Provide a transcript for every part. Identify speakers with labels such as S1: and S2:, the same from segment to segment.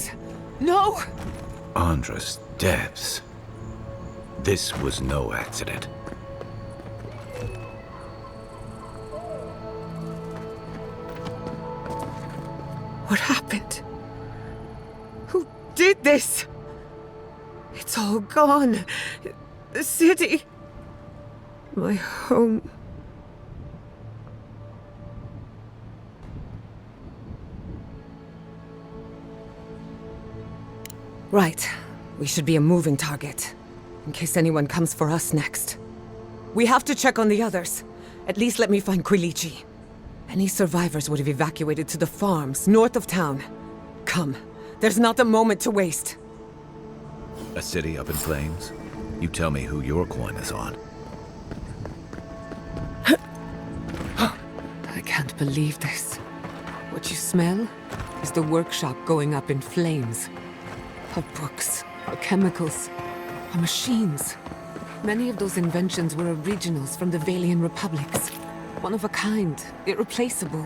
S1: Please. No!
S2: Andra's depths. This was no accident.
S1: What happened? Who did this? It's all gone. The city. My home. Right. We should be a moving target, in case anyone comes for us next. We have to check on the others. At least let me find Quilichi. Any survivors would have evacuated to the farms north of town. Come. There's not a moment to waste.
S2: A city up in flames? You tell me who your coin is on.
S1: I can't believe this. What you smell is the workshop going up in flames. Our books, our chemicals, our machines. Many of those inventions were originals from the Valian republics. One of a kind, irreplaceable.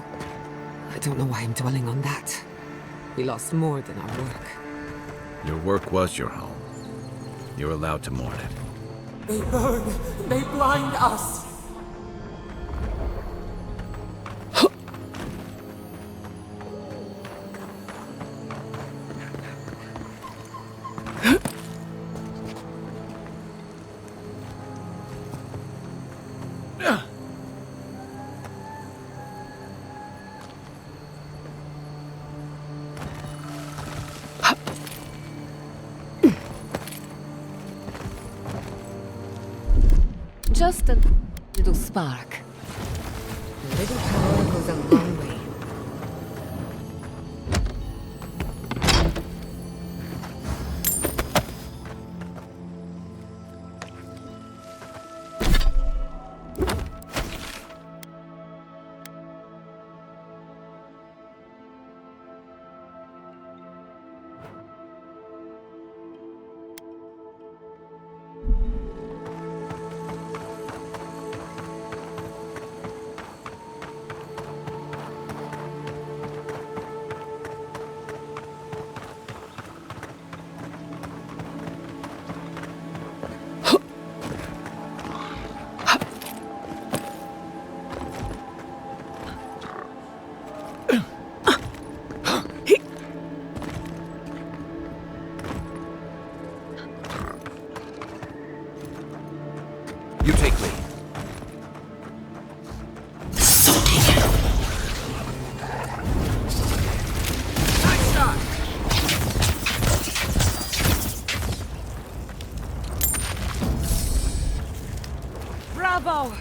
S1: I don't know why I'm dwelling on that. We lost more than our work.
S2: Your work was your home. You're allowed to mourn it.
S3: They burn. They blind us.
S1: Just a little spark. A little power goes a long way.
S2: You take lead. Nice shot!
S1: Bravo!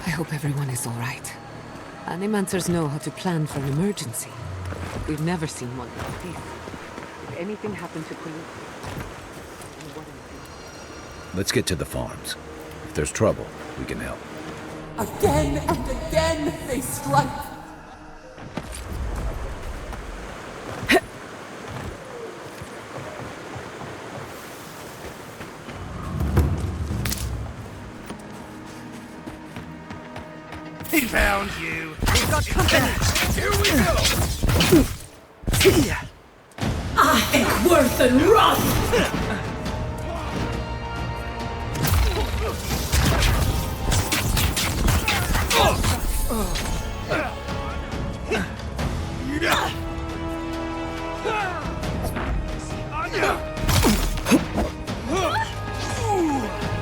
S1: I hope everyone is all right. Animancers know how to plan for an emergency. We've never seen one like this. If anything happened to Quilichi...
S2: Let's get to the farms. If there's trouble, we can help.
S3: Again and again they strike.
S4: Found you. We've got company. Here we go. I think worth and wrath!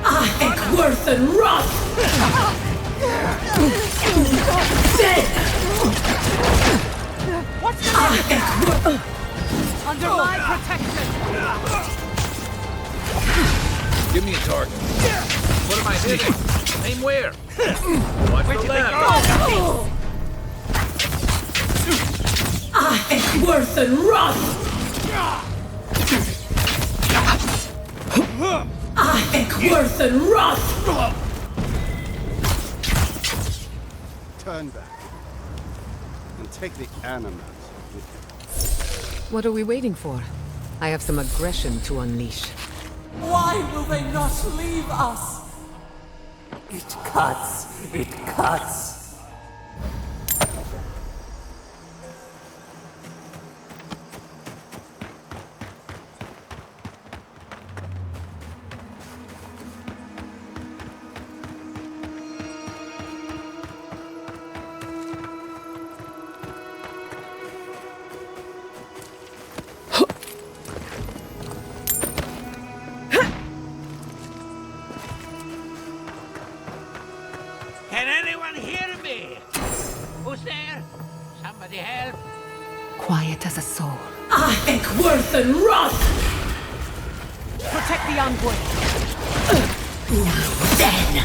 S4: I think worth and wrath! Dead! I think worth...
S3: Under my protection!
S2: Give me a target. What am I hitting? Aim where? Watch the left.
S4: I think worth and wrath! I think worth and wrath!
S5: Turn back. And take the animals with you.
S1: What are we waiting for? I have some aggression to unleash.
S3: Why will they not leave us? It cuts. It cuts.
S6: Can anyone hear me? Who's there? Somebody help.
S1: Quiet as a soul.
S4: I think worth and wrath!
S3: Protect the envoy.
S4: Then!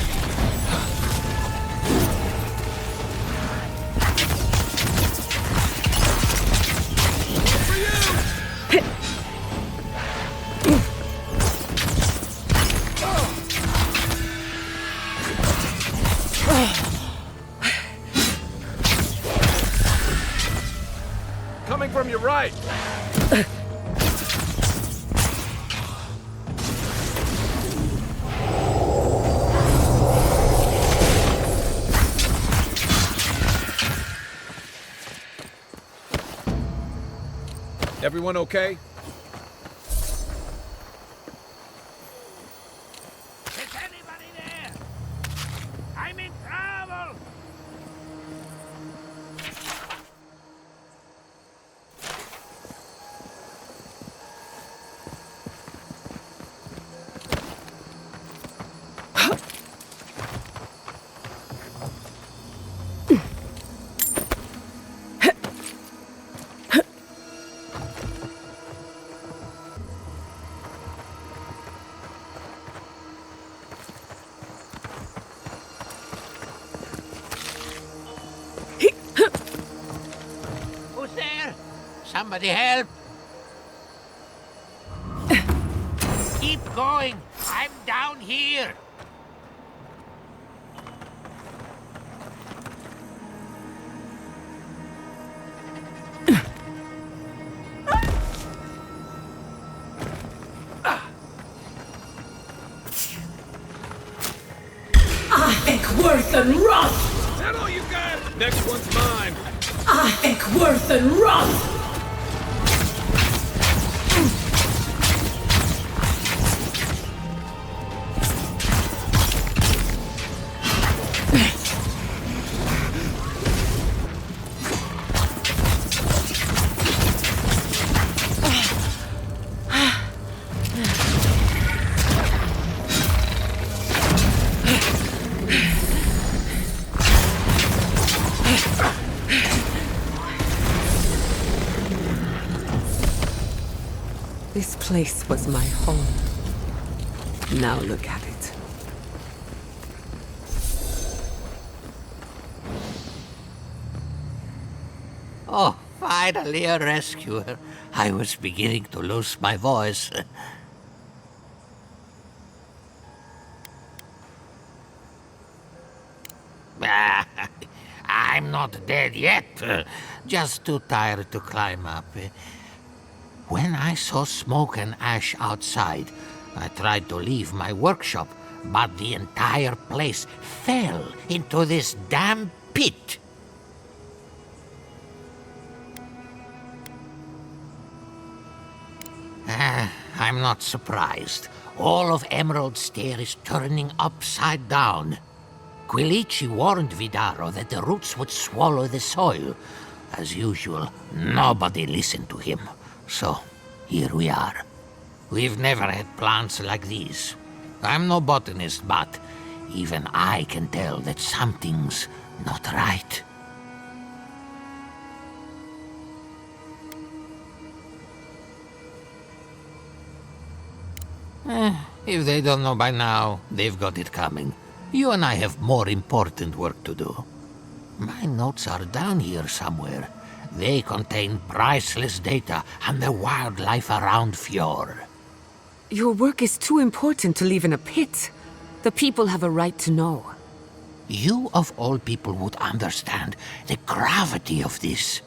S2: Coming from your right. Everyone okay?
S6: Is anybody there? I'm in trouble. Who's there? Somebody help. Keep going. I'm down here.
S4: I think worth and wrath!
S2: Is that all you got? Next one's mine.
S4: I think worth and wrath!
S1: This place was my home. Now look at it.
S6: Oh, finally a rescuer. I was beginning to lose my voice. I'm not dead yet. Just too tired to climb up. When I saw smoke and ash outside, I tried to leave my workshop, but the entire place fell into this damn pit. I'm not surprised. All of Emerald Stair is turning upside down. Quilici warned Vidaro that the roots would swallow the soil. As usual, nobody listened to him. So, here we are. We've never had plants like these. I'm no botanist, but even I can tell that something's not right. If they don't know by now, they've got it coming. You and I have more important work to do. My notes are down here somewhere. They contain priceless data on the wildlife around Fjord.
S1: Your work is too important to leave in a pit. The people have a right to know.
S6: You of all people would understand the gravity of this.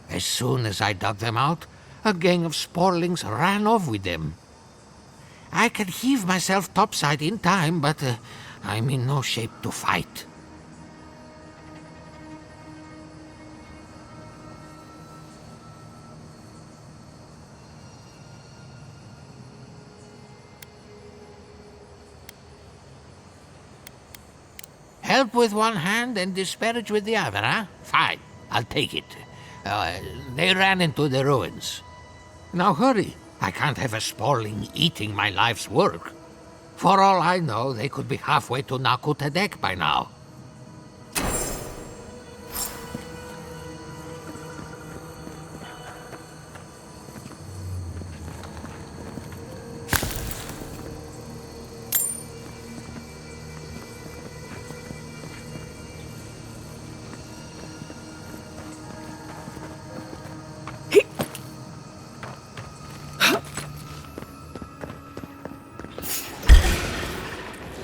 S6: As soon as I dug them out, a gang of sporlings ran off with them. I can heave myself topside in time, but I'm in no shape to fight. Help with one hand and disparage with the other, huh? Fine, I'll take it. They ran into the ruins. Now hurry. I can't have a sporling eating my life's work. For all I know, they could be halfway to Nakutadek by now.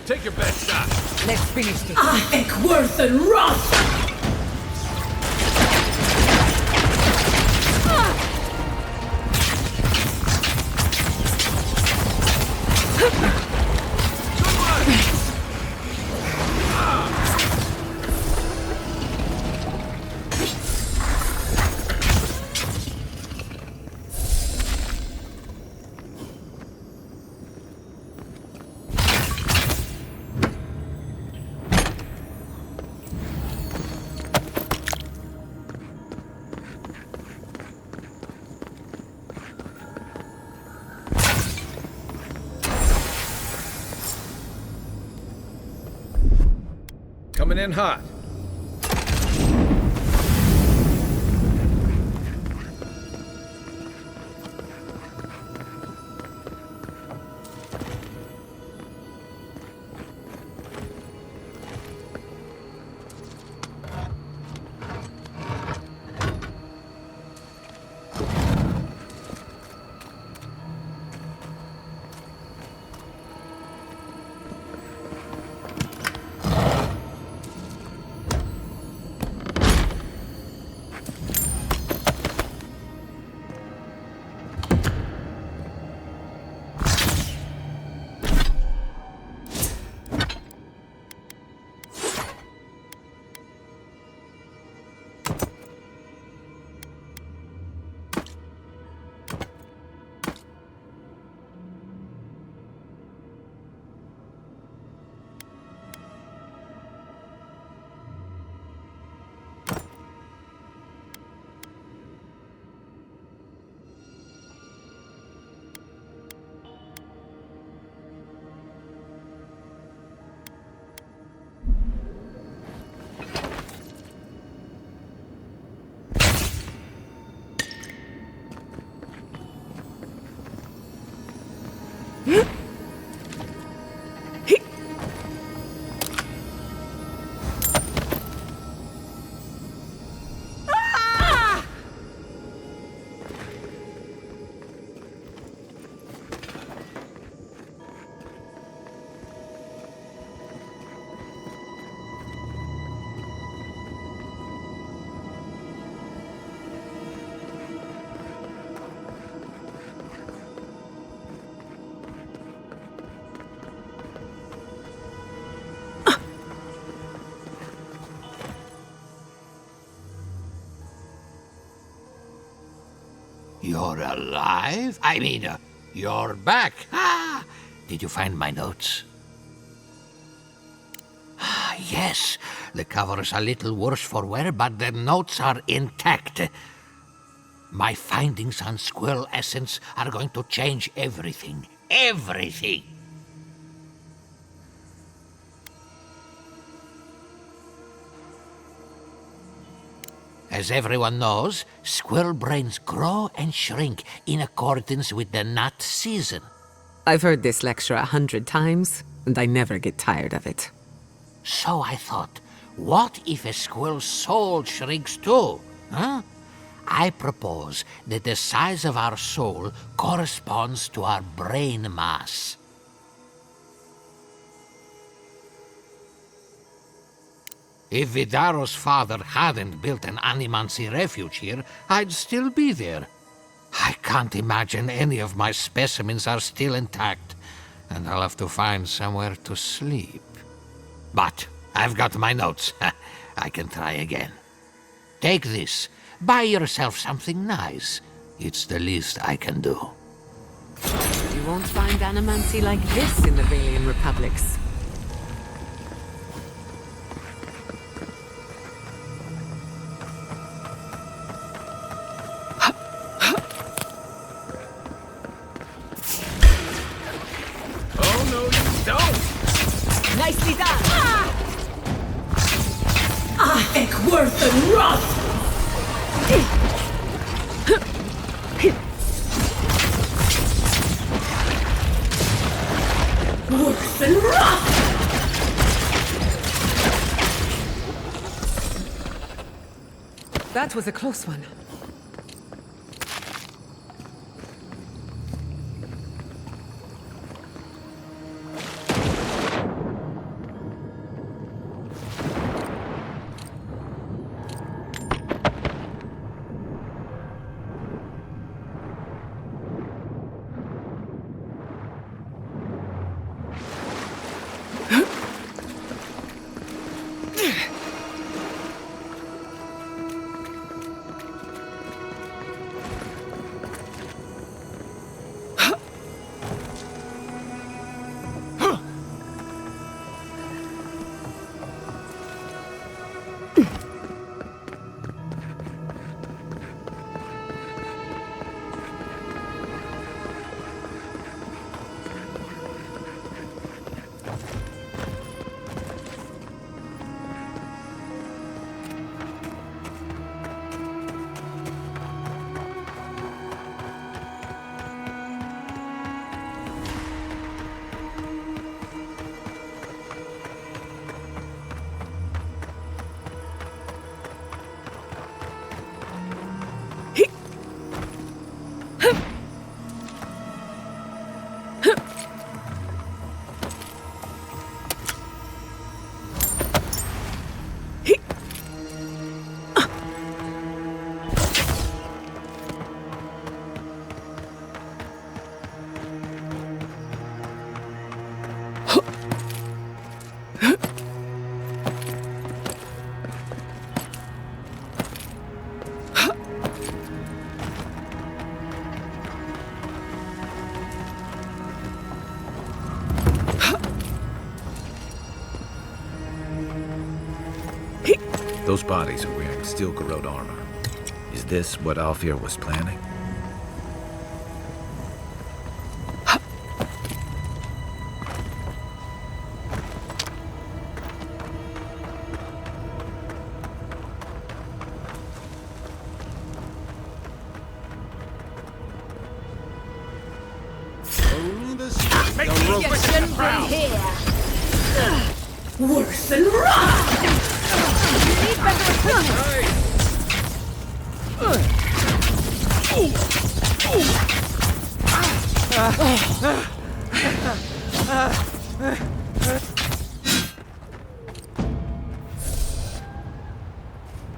S2: Take your best shot.
S1: Let's finish this.
S4: I think worth and wrath!
S2: Coming in hot.
S6: You're alive? I mean, You're back. Ah, did you find my notes? Ah, yes. The cover's a little worse for wear, but the notes are intact. My findings on squirrel essence are going to change everything. Everything! As everyone knows, squirrel brains grow and shrink in accordance with the nut season.
S1: I've heard this lecture 100 times, and I never get tired of it.
S6: So I thought, what if a squirrel's soul shrinks too? Huh? I propose that the size of our soul corresponds to our brain mass. If Vidaro's father hadn't built an animancy refuge here, I'd still be there. I can't imagine any of my specimens are still intact, and I'll have to find somewhere to sleep. But I've got my notes. I can try again. Take this. Buy yourself something nice. It's the least I can do.
S1: You won't find animancy like this in the Valian Republics.
S2: Oh, no, you don't!
S1: Nicely done!
S4: I think worth and wrath! Worth and wrath!
S1: That was a close one.
S2: Those bodies are wearing steel-corrode armor. Is this what Alfir was planning?
S4: Worse and wrath!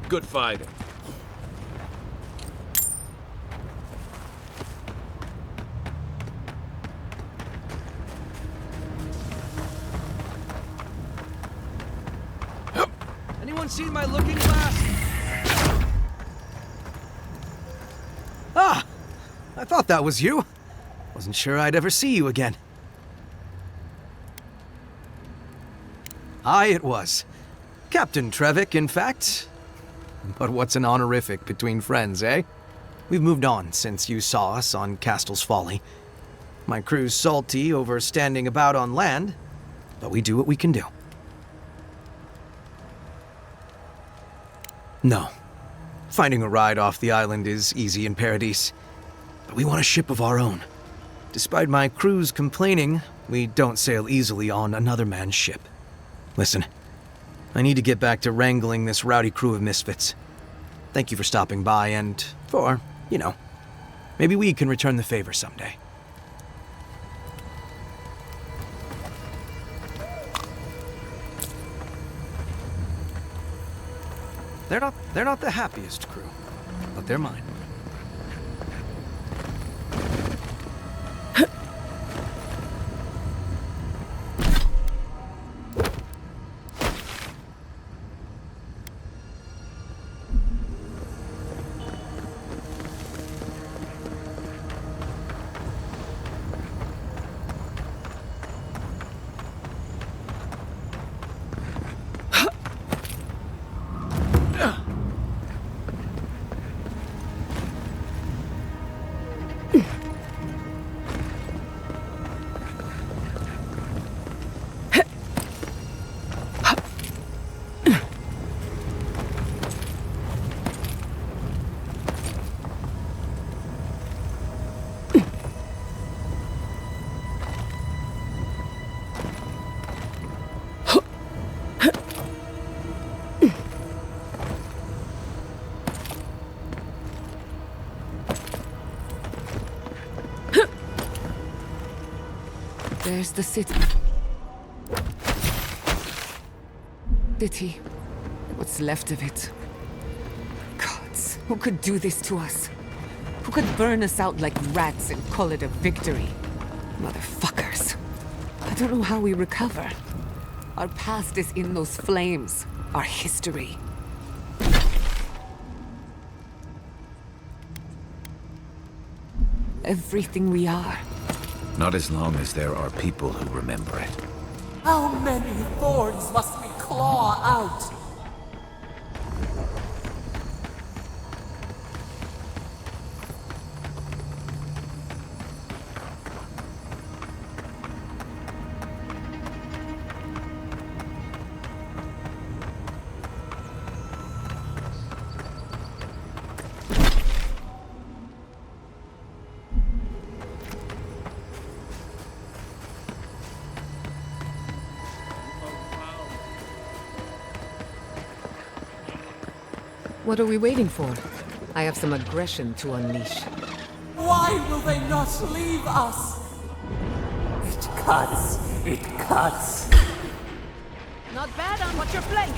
S2: Good fighting.
S7: Anyone seen my looking glass? Ah! I thought that was you. Wasn't sure I'd ever see you again. It was. Captain Trevik, in fact. But what's an honorific between friends, eh? We've moved on since you saw us on Castle's Folly. My crew's salty over standing about on land, but we do what we can do. No. Finding a ride off the island is easy in Paradise, but we want a ship of our own. Despite my crew's complaining, we don't sail easily on another man's ship. Listen, I need to get back to wrangling this rowdy crew of misfits. Thank you for stopping by and for, maybe we can return the favor someday. They're not the happiest crew, but they're mine.
S1: There's the city. City. What's left of it. Gods, who could do this to us? Who could burn us out like rats and call it a victory? Motherfuckers. I don't know how we recover. Our past is in those flames. Our history. Everything we are.
S2: Not as long as there are people who remember it.
S3: How many thorns must we claw out?
S1: What are we waiting for? I have some aggression to unleash.
S3: Why will they not leave us? It cuts. It cuts.
S4: Not bad on what's your flank.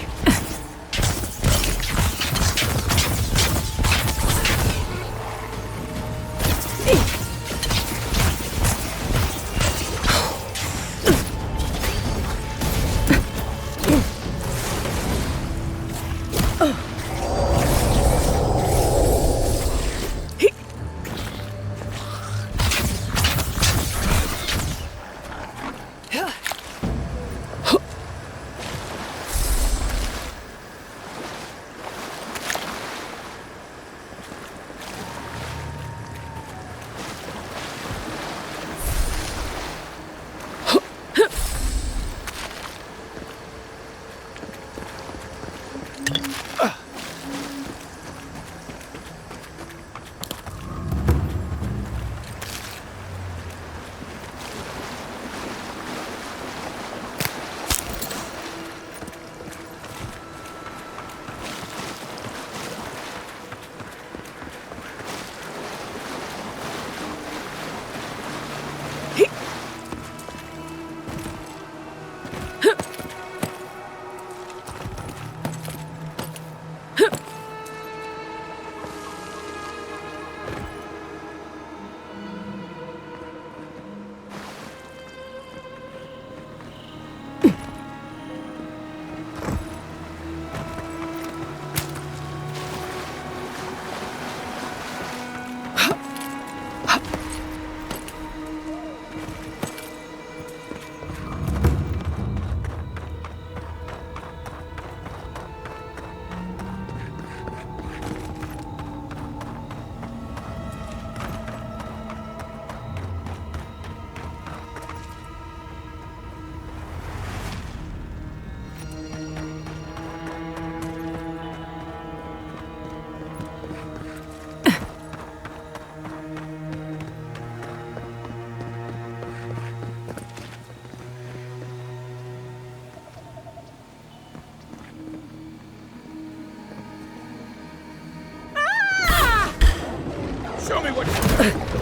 S2: Show me what...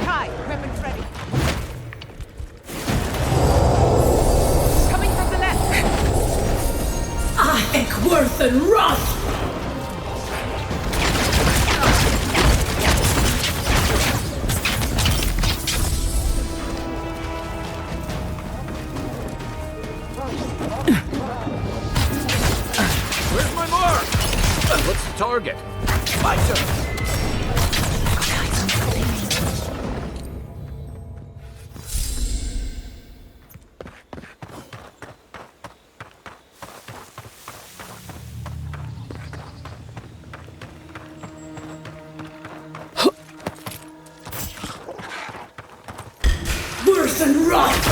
S1: Kai, weapons ready. Coming from the left.
S4: Worth and wrath!
S2: Where's my mark? What's the target? My turn.
S4: Worth and wrath!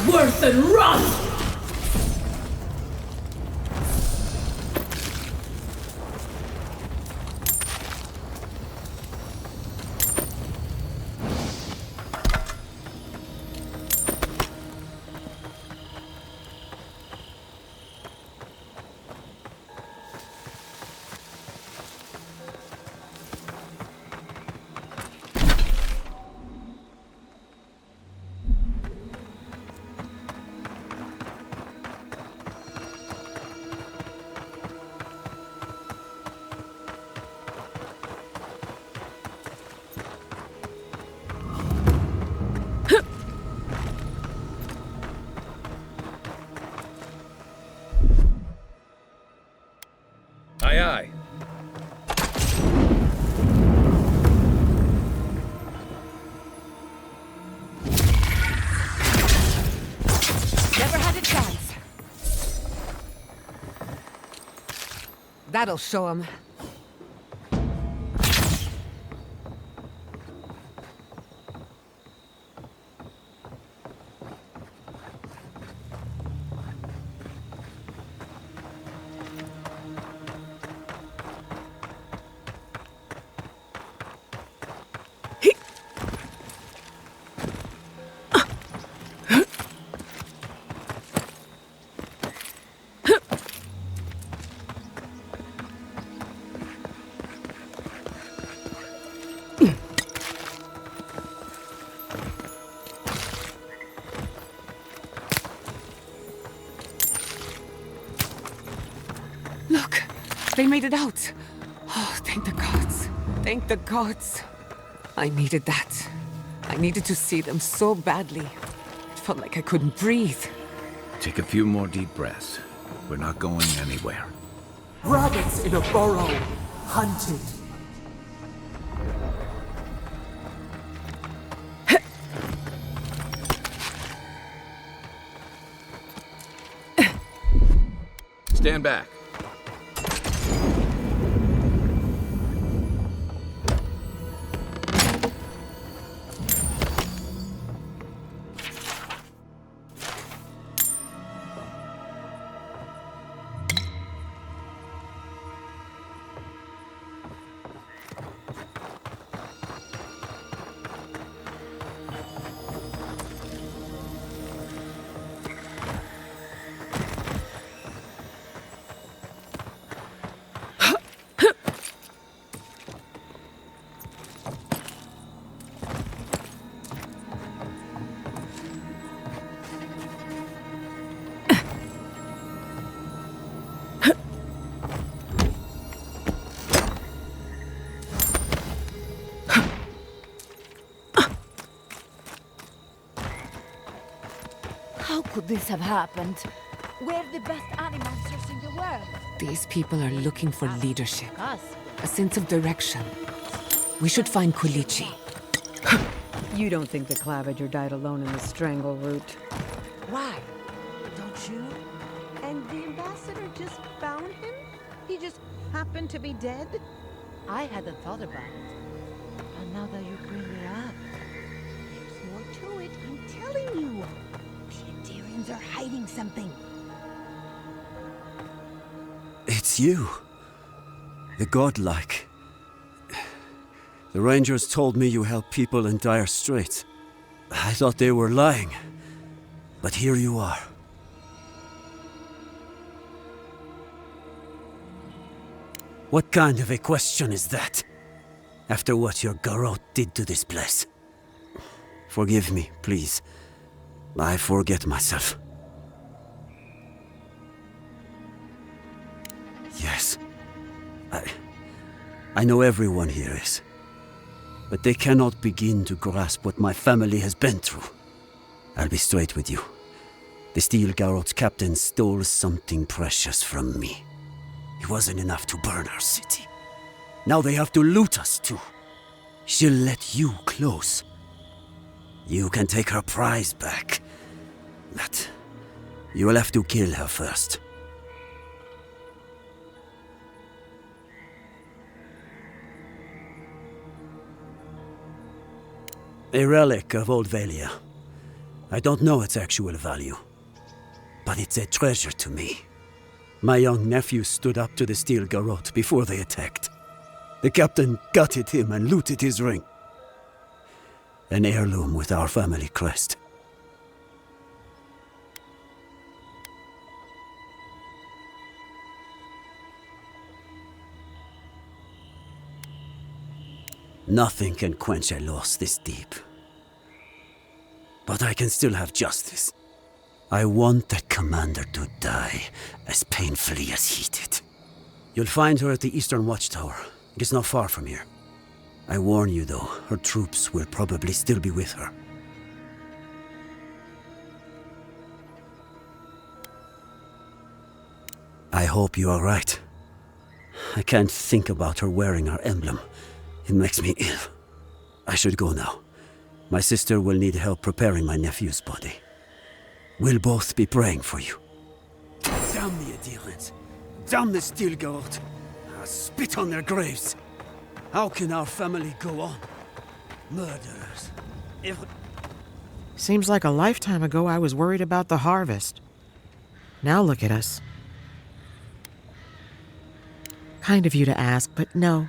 S4: Worth and wrath!
S2: Aye, aye.
S1: Never had a chance. That'll show him. Look, they made it out. Oh, thank the gods. Thank the gods. I needed that. I needed to see them so badly. It felt like I couldn't breathe.
S2: Take a few more deep breaths. We're not going anywhere.
S3: Rabbits in a burrow, hunted.
S2: Stand back.
S8: How could this have happened? We're the best animasters in the world.
S1: These people are looking for leadership,
S8: Us.
S1: a sense of direction. We should find Kulichi.
S9: You don't think the Clavager died alone in the strangle route?
S8: Why? Don't you?
S10: And the ambassador just found him? He just happened to be dead?
S8: I hadn't thought about it. But now that you bring it up,
S10: There's more to it, I'm telling you. The Endarians are hiding something.
S5: It's you. The godlike. The Rangers told me you help people in dire straits. I thought they were lying. But here you are. What kind of a question is that? After what your garrote did to this place. Forgive me, please. I forget myself. Yes. I know everyone here is. But they cannot begin to grasp what my family has been through. I'll be straight with you. The Steel Garrote's captain stole something precious from me. It wasn't enough to burn our city. Now they have to loot us too. She'll let you close. You can take her prize back. But you will have to kill her first. A relic of Old Valia. I don't know its actual value, but it's a treasure to me. My young nephew stood up to the Steel Garrote before they attacked. The captain gutted him and looted his ring. An heirloom with our family crest. Nothing can quench a loss this deep. But I can still have justice. I want that commander to die as painfully as he did. You'll find her at the Eastern Watchtower. It is not far from here. I warn you though, her troops will probably still be with her. I hope you are right. I can't think about her wearing our emblem. It makes me ill. I should go now. My sister will need help preparing my nephew's body. We'll both be praying for you. Damn the adherents. Damn the Steel Garrote. I'll spit on their graves. How can our family go on? Murderers.
S11: Seems like a lifetime ago I was worried about the harvest. Now look at us. Kind of you to ask, but no.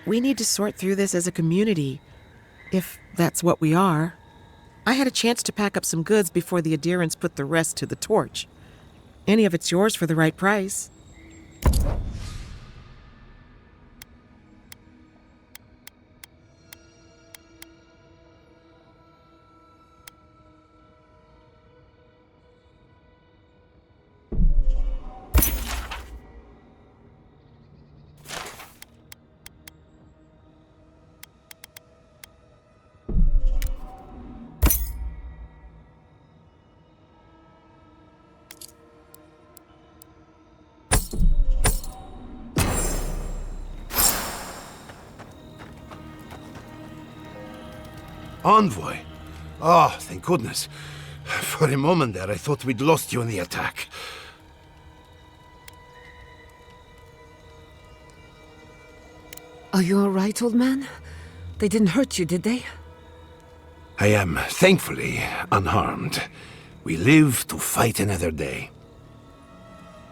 S11: We need to sort through this as a community, if that's what we are. I had a chance to pack up some goods before the adherents put the rest to the torch. Any of it's yours for the right price.
S12: Envoy? Oh, thank goodness. For a moment there, I thought we'd lost you in the attack.
S1: Are you all right, old man? They didn't hurt you, did they?
S12: I am, thankfully, unharmed. We live to fight another day.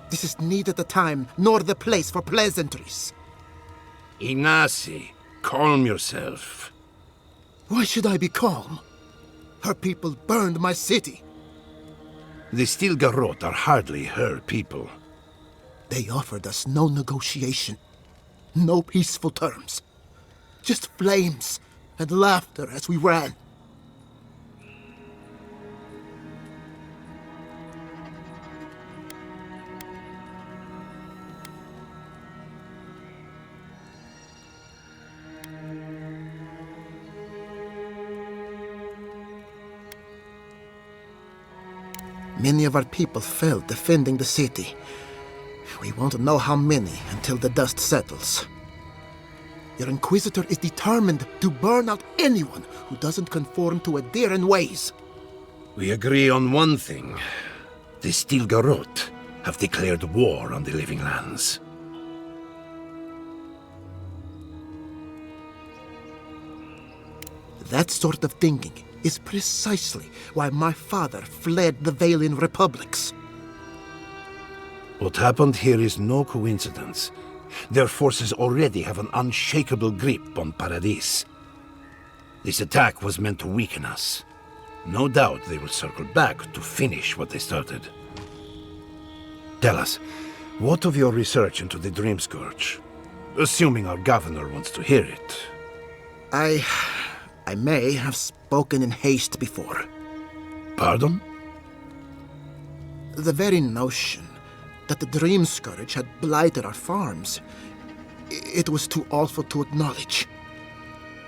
S13: This is neither the time nor the place for pleasantries.
S12: Ignacy, calm yourself.
S13: Why should I be calm? Her people burned my city.
S12: The Steel Garrote are hardly her people.
S13: They offered us no negotiation, no peaceful terms. Just flames and laughter as we ran. Many of our people fell defending the city. We won't know how many until the dust settles. Your Inquisitor is determined to burn out anyone who doesn't conform to Adheran ways.
S12: We agree on one thing. The Steel Garrote have declared war on the Living Lands.
S13: That sort of thinking is precisely why my father fled the Valian republics.
S12: What happened here is no coincidence. Their forces already have an unshakable grip on Paradis. This attack was meant to weaken us. No doubt they will circle back to finish what they started. Tell us, what of your research into the Dream Scourge? Assuming our governor wants to hear it.
S13: I may have spoken in haste before.
S12: Pardon?
S13: The very notion that the Dream Scourge had blighted our farms, it was too awful to acknowledge.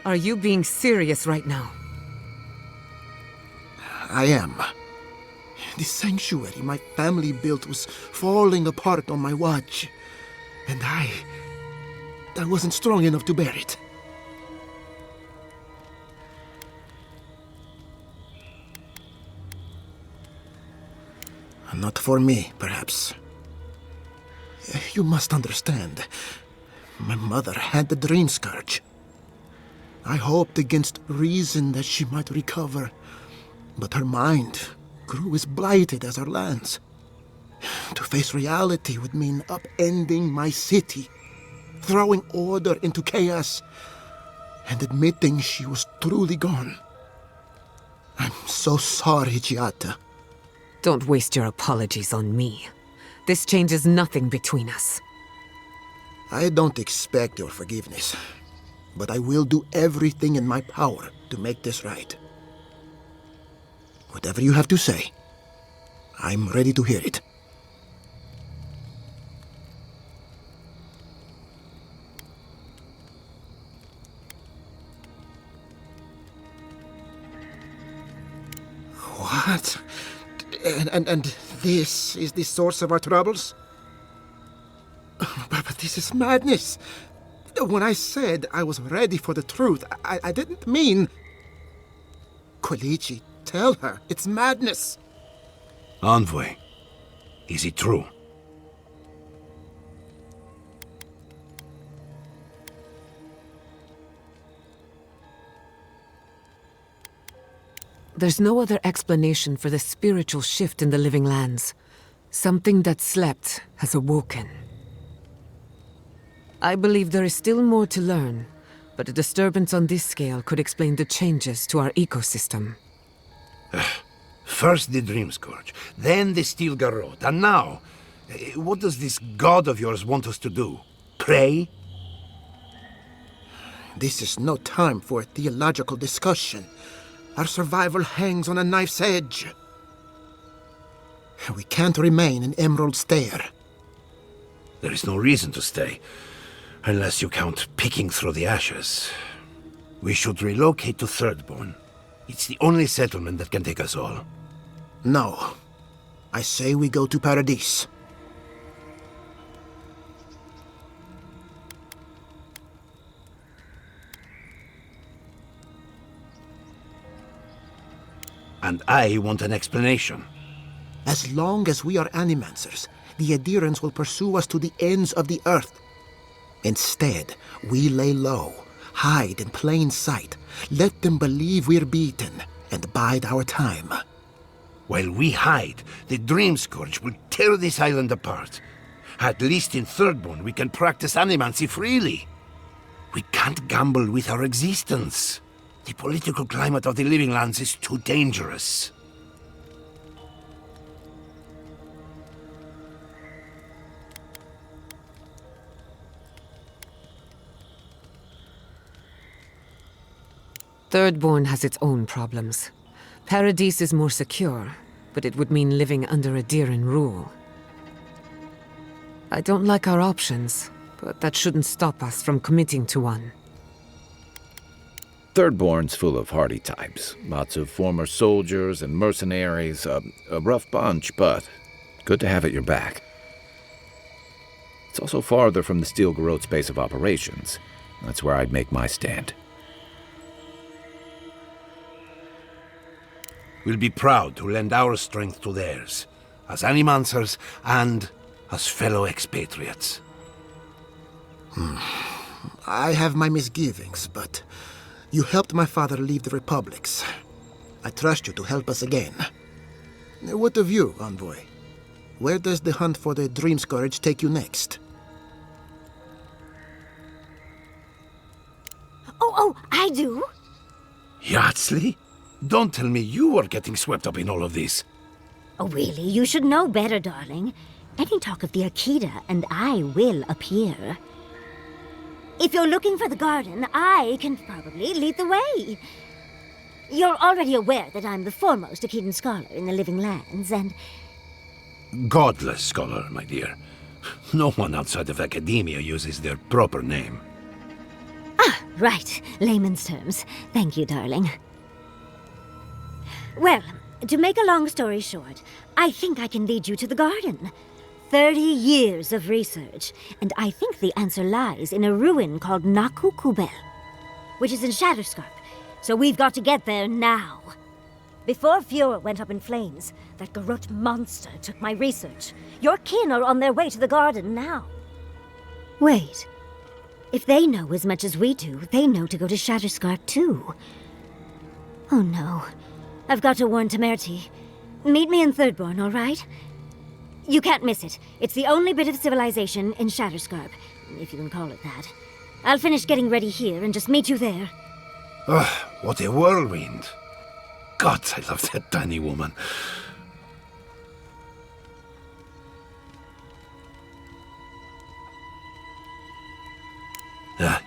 S1: Are you being serious right now?
S13: I am. The sanctuary my family built was falling apart on my watch, and I wasn't strong enough to bear it. Not for me, perhaps. You must understand. My mother had the Dream Scourge. I hoped against reason that she might recover, but her mind grew as blighted as our lands. To face reality would mean upending my city, throwing order into chaos, and admitting she was truly gone. I'm so sorry, Giata.
S1: Don't waste your apologies on me. This changes nothing between us.
S13: I don't expect your forgiveness, but I will do everything in my power to make this right. Whatever you have to say, I'm ready to hear it. What? And this is the source of our troubles? But this is madness. When I said I was ready for the truth, I didn't mean... Quilici, tell her, it's madness.
S12: Envoy, is it true?
S1: There's no other explanation for the spiritual shift in the living lands. Something that slept has awoken. I believe there is still more to learn, but a disturbance on this scale could explain the changes to our ecosystem.
S12: First the Dream Scourge, then the Steel Garrote, and now... what does this god of yours want us to do? Pray?
S13: This is no time for a theological discussion. Our survival hangs on a knife's edge. We can't remain in Emerald Stair.
S12: There is no reason to stay, unless you count picking through the ashes. We should relocate to Thirdborn. It's the only settlement that can take us all.
S13: No. I say we go to Paradise.
S12: And I want an explanation.
S13: As long as we are Animancers, the adherents will pursue us to the ends of the earth. Instead, we lay low, hide in plain sight, let them believe we're beaten, and bide our time.
S12: While we hide, the Dream Scourge will tear this island apart. At least in Thirdborn, we can practice animancy freely. We can't gamble with our existence. The political climate of the Living Lands is too dangerous.
S1: Thirdborn has its own problems. Paradise is more secure, but it would mean living under Adiran rule. I don't like our options, but that shouldn't stop us from committing to one.
S2: Thirdborn's full of hardy types. Lots of former soldiers and mercenaries. A rough bunch, but good to have at your back. It's also farther from the Steel Garrote's base of operations. That's where I'd make my stand.
S12: We'll be proud to lend our strength to theirs, as Animancers and as fellow expatriates.
S13: I have my misgivings, but you helped my father leave the republics. I trust you to help us again. What of you, Envoy? Where does the hunt for the Dream Scourge take you next?
S10: Oh, I do.
S12: Yardsley? Don't tell me you are getting swept up in all of this.
S10: Oh, really? You should know better, darling. Any talk of the Akita, and I will appear. If you're looking for the garden, I can probably lead the way. You're already aware that I'm the foremost Akhitan scholar in the Living Lands, and...
S12: Godless scholar, my dear. No one outside of academia uses their proper name.
S10: Ah, right. Layman's terms. Thank you, darling. Well, to make a long story short, I think I can lead you to the garden. 30 years of research, and I think the answer lies in a ruin called Naku Kubel, which is in Shatterscarp, so we've got to get there now. Before Eora went up in flames, that garrote monster took my research. Your kin are on their way to the garden now. Wait. If they know as much as we do, they know to go to Shatterscarp too. Oh no. I've got to warn Temerity. Meet me in Thirdborn, all right? You can't miss it. It's the only bit of civilization in Shatterscarp, if you can call it that. I'll finish getting ready here and just meet you there.
S12: Ugh, what a whirlwind. God, I love that tiny woman.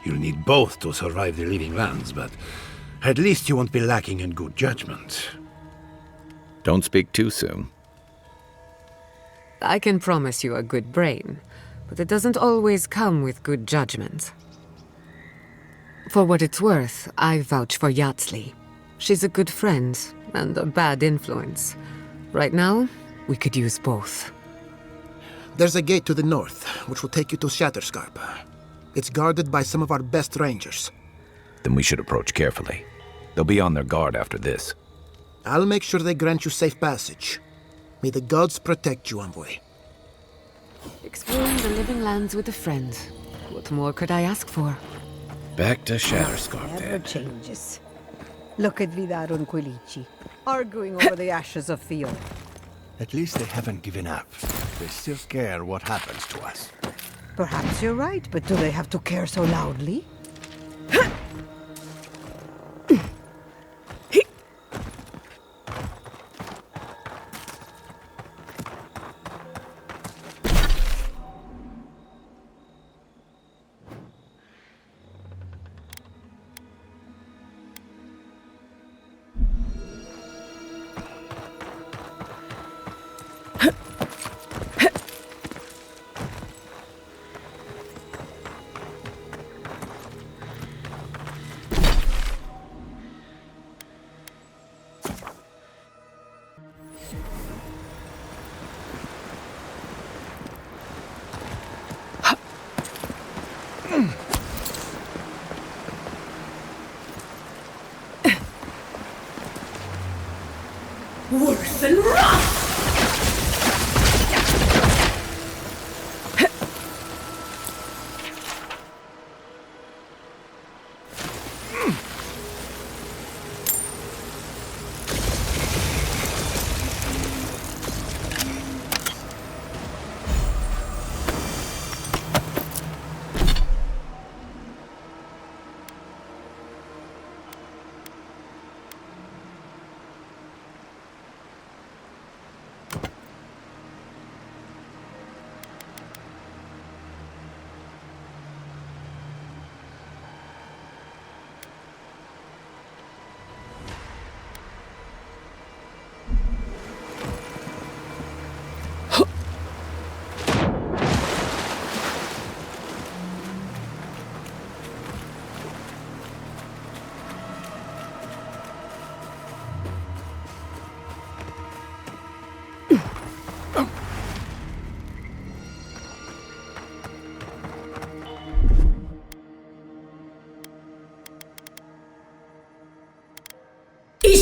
S12: You'll need both to survive the Living Lands, but at least you won't be lacking in good judgment.
S2: Don't speak too soon.
S1: I can promise you a good brain, but it doesn't always come with good judgment. For what it's worth, I vouch for Yatsli. She's a good friend and a bad influence. Right now, we could use both.
S13: There's a gate to the north, which will take you to Shatterscarp. It's guarded by some of our best rangers.
S2: Then we should approach carefully. They'll be on their guard after this.
S13: I'll make sure they grant you safe passage. May the gods protect you, envoy.
S1: Exploring the Living Lands with a friend. What more could I ask for?
S2: Back to Shatterscarp,
S9: Never
S2: then.
S9: changes. Look at Vidar and Quilici, arguing over the ashes of Eora.
S14: At least they haven't given up. They still care what happens to us.
S9: Perhaps you're right, but do they have to care so loudly?
S4: Worse than rot!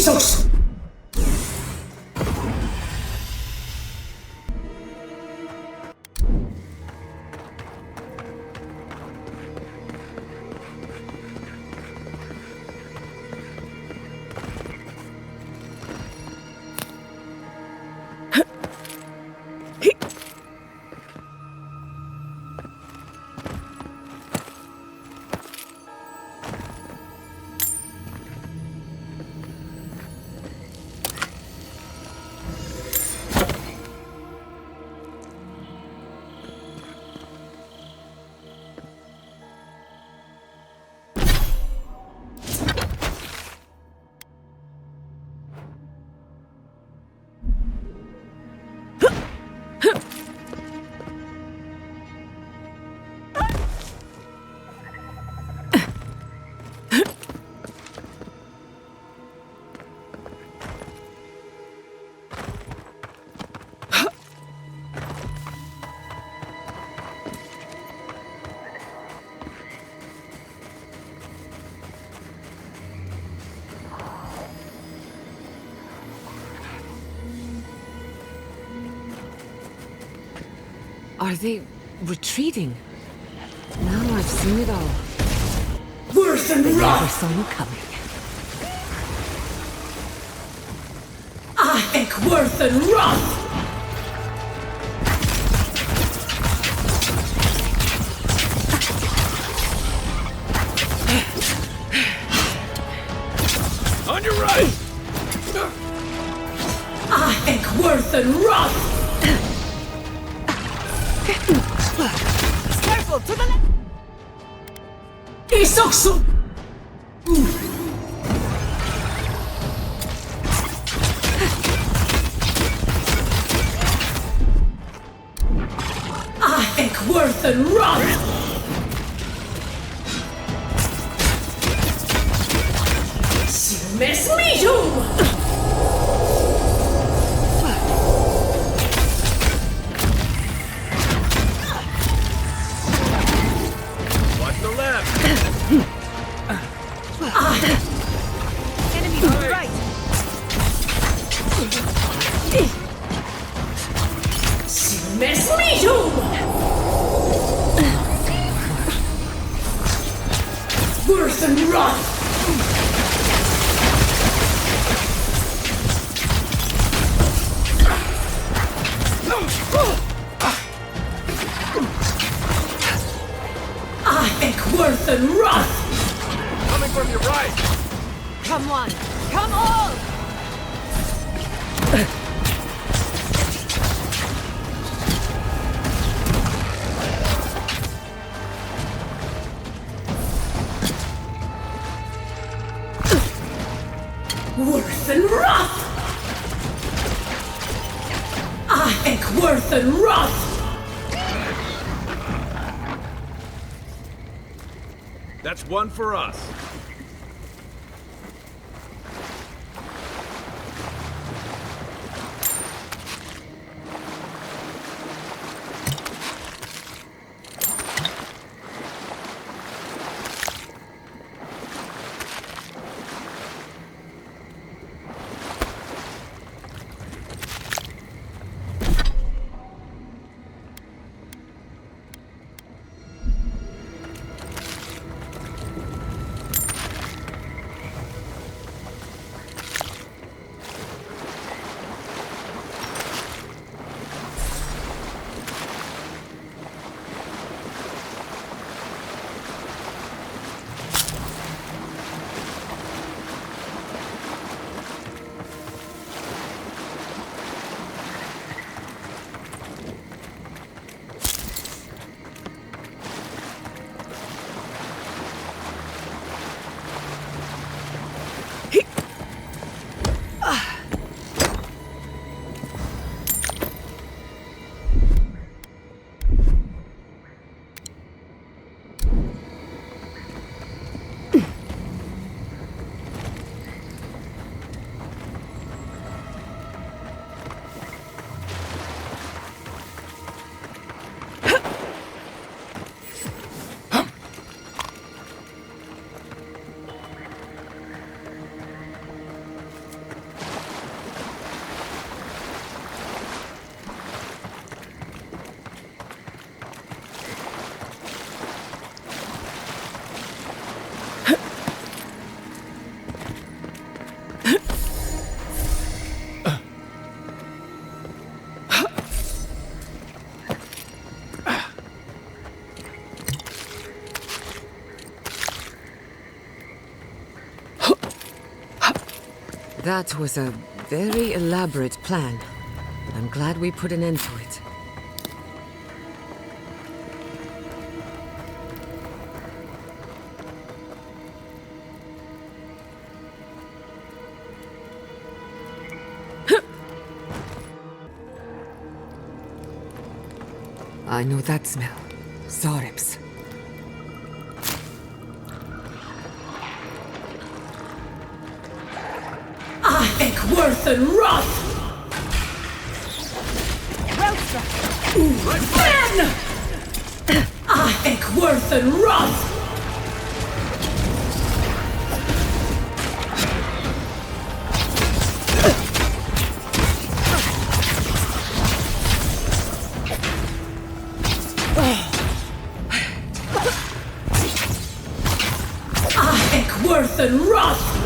S4: Isos!
S1: Are they retreating? Now I've seen it all.
S4: Worse than
S1: They never
S4: rot!
S1: saw me coming.
S4: I think worse than rot!
S2: On your right!
S4: I think worse than rot!
S1: Careful, to the left!
S4: Isoksu! I think worse than rot! Mesmito!
S2: Watch the left!
S1: Enemy on the right!
S4: Mesmito! Worse than rot! I think worse than rot!
S2: Coming from your right!
S1: Come on! Come all!
S4: Worse than rot! I think worse than rot!
S2: That's one for us.
S1: That was a very elaborate plan. I'm glad we put an end to it. I know that smell. Zaribs.
S4: I think worse than rot! Man! I think worse than rot! worth and wrath!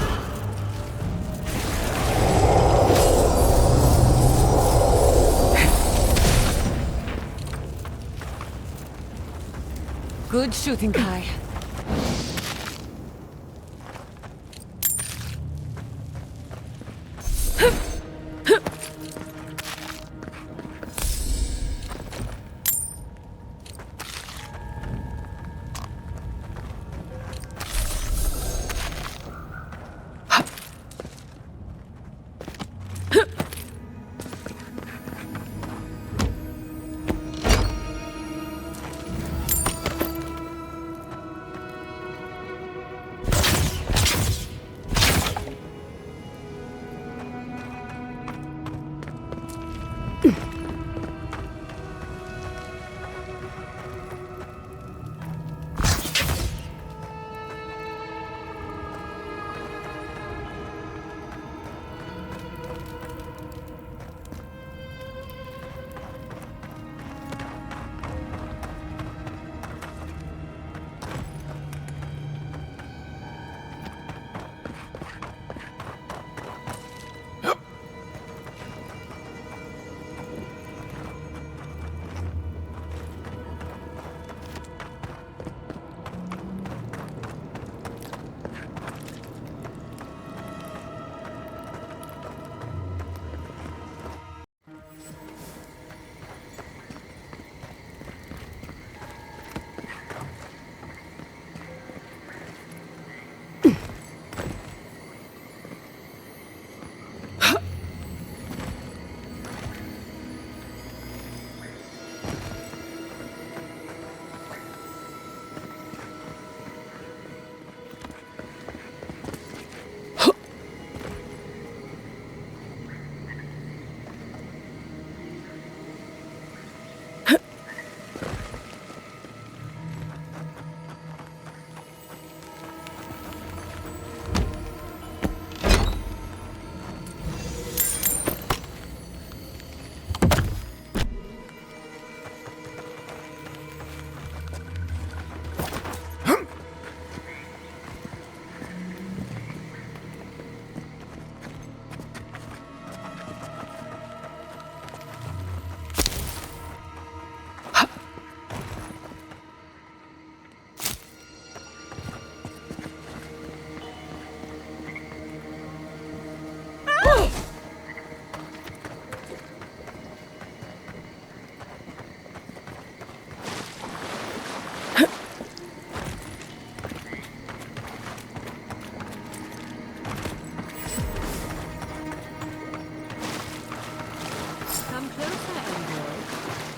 S1: Good shooting, Kai.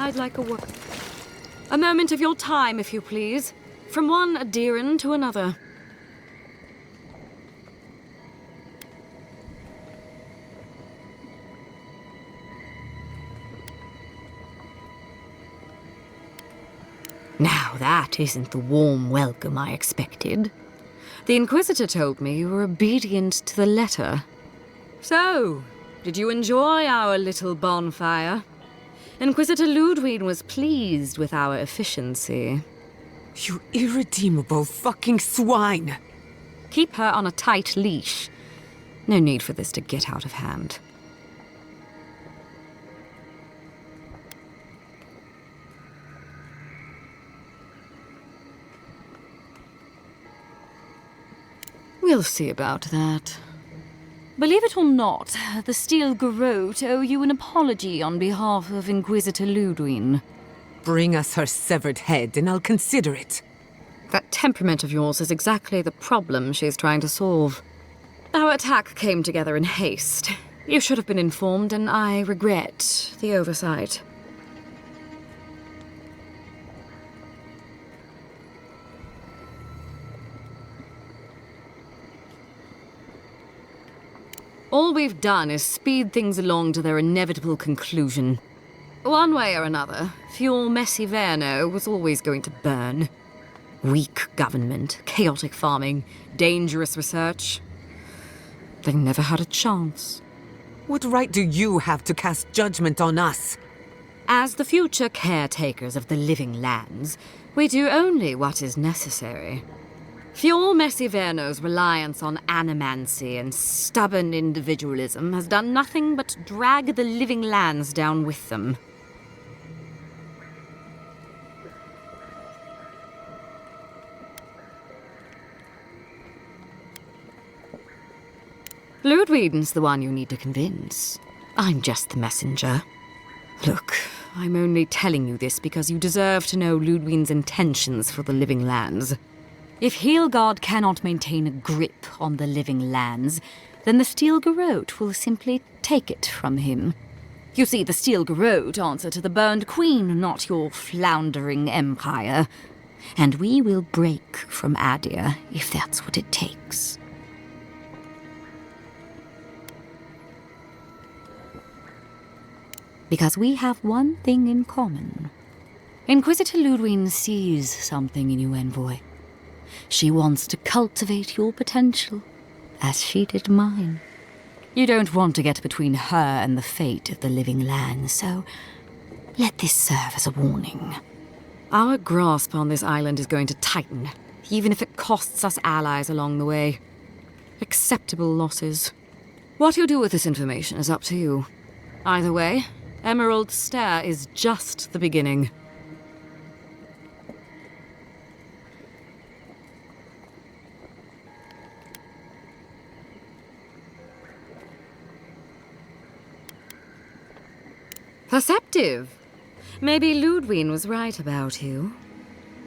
S15: I'd like a moment of your time, if you please. From one adherent to another. Now that isn't the warm welcome I expected. The Inquisitor told me you were obedient to the letter. So, did you enjoy our little bonfire? Inquisitor Ludwig was pleased with our efficiency.
S1: You irredeemable fucking swine!
S15: Keep her on a tight leash. No need for this to get out of hand. We'll see about that. Believe it or not, the Steel Garrote owe you an apology on behalf of Inquisitor Ludwig.
S1: Bring us her severed head and I'll consider it.
S15: That temperament of yours is exactly the problem she's trying to solve. Our attack came together in haste. You should have been informed, and I regret the oversight. All we've done is speed things along to their inevitable conclusion. One way or another, Fuel Messi Verno was always going to burn. Weak government, chaotic farming, dangerous research. They never had a chance.
S1: What right do you have to cast judgment on us?
S15: As the future caretakers of the living lands, we do only what is necessary. Fjord Messiverno's reliance on animancy and stubborn individualism has done nothing but drag the living lands down with them. Ludwig's the one you need to convince. I'm just the messenger. Look, I'm only telling you this because you deserve to know Ludwig's intentions for the living lands. If Heelgard cannot maintain a grip on the living lands, then the Steel Garrote will simply take it from him. You see, the Steel Garrote answer to the Burned Queen, not your floundering empire. And we will break from Adir if that's what it takes. Because we have one thing in common. Inquisitor Ludwig sees something in you, Envoy. She wants to cultivate your potential, as she did mine. You don't want to get between her and the fate of the living land, so let this serve as a warning. Our grasp on this island is going to tighten, even if it costs us allies along the way. Acceptable losses. What you do with this information is up to you. Either way, Emerald Stair is just the beginning. Perceptive. Maybe Ludwig was right about you.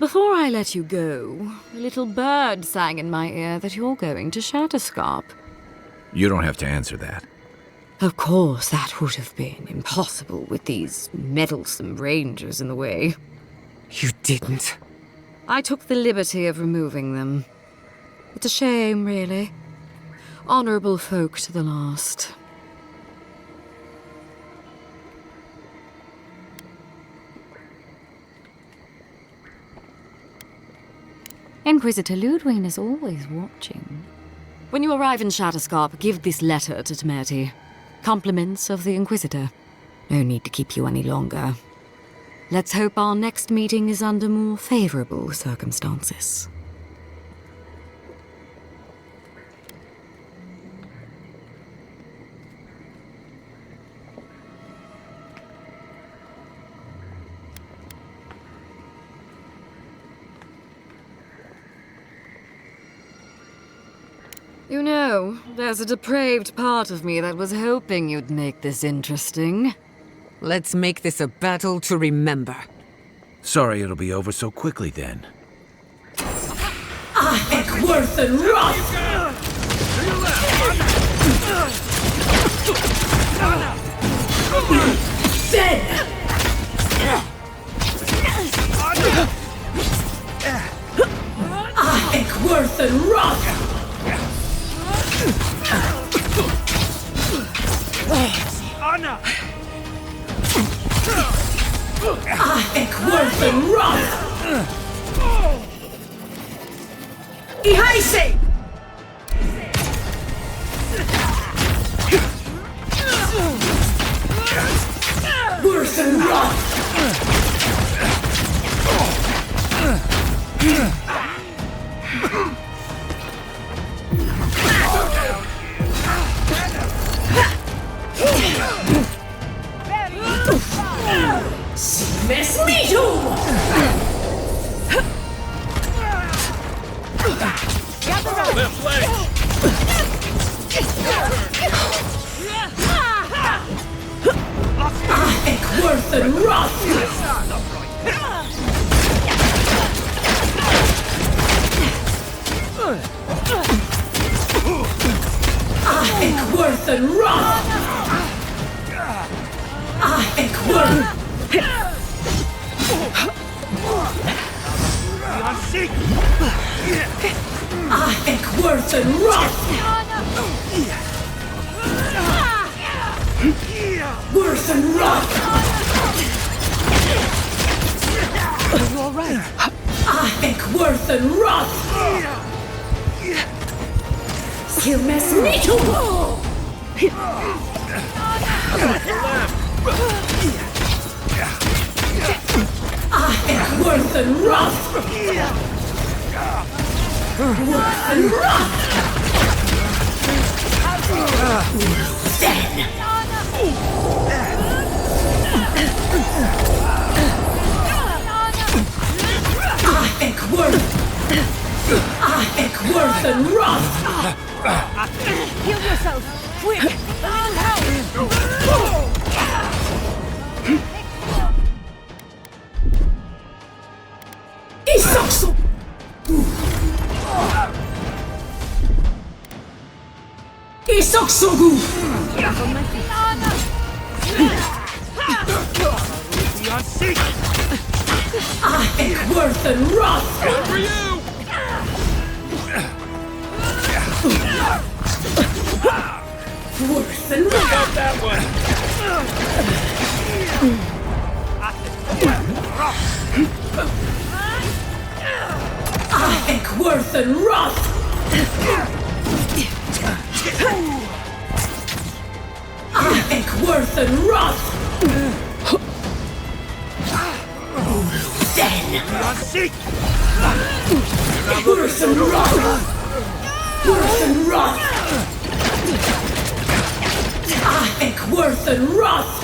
S15: Before I let you go, a little bird sang in my ear that you're going to Shatterscarp.
S2: You don't have to answer that.
S15: Of course, that would have been impossible with these meddlesome rangers in the way.
S1: You didn't.
S15: I took the liberty of removing them. It's a shame, really. Honorable folk to the last. Inquisitor Ludwig is always watching. When you arrive in Shatterscarp, give this letter to Temerity. Compliments of the Inquisitor. No need to keep you any longer. Let's hope our next meeting is under more favorable circumstances. You know, there's a depraved part of me that was hoping you'd make this interesting.
S1: Let's make this a battle to remember.
S2: Sorry it'll be over so quickly then.
S4: I think worth and wrath! Then! I think worth and wrath! I think worth and wrath! Ihaise! Worth and wrath! Worth and wrath! I think worth and wrath! I think worth! I think worth and wrath! Worth and wrath!
S1: Are you all right?
S4: I think worth and wrath! Skillmess Mito! I think worth and wrath! Worth and wrath!
S9: Heal yourself! Quick!
S4: Isaksu! Isaksugu! Worth and wrath!
S16: Good for you!
S4: Worse than that.
S16: That one.
S4: Worth and wrath. Worth and wrath. Then. Worth and wrath. Worth and wrath. Worth and wrath!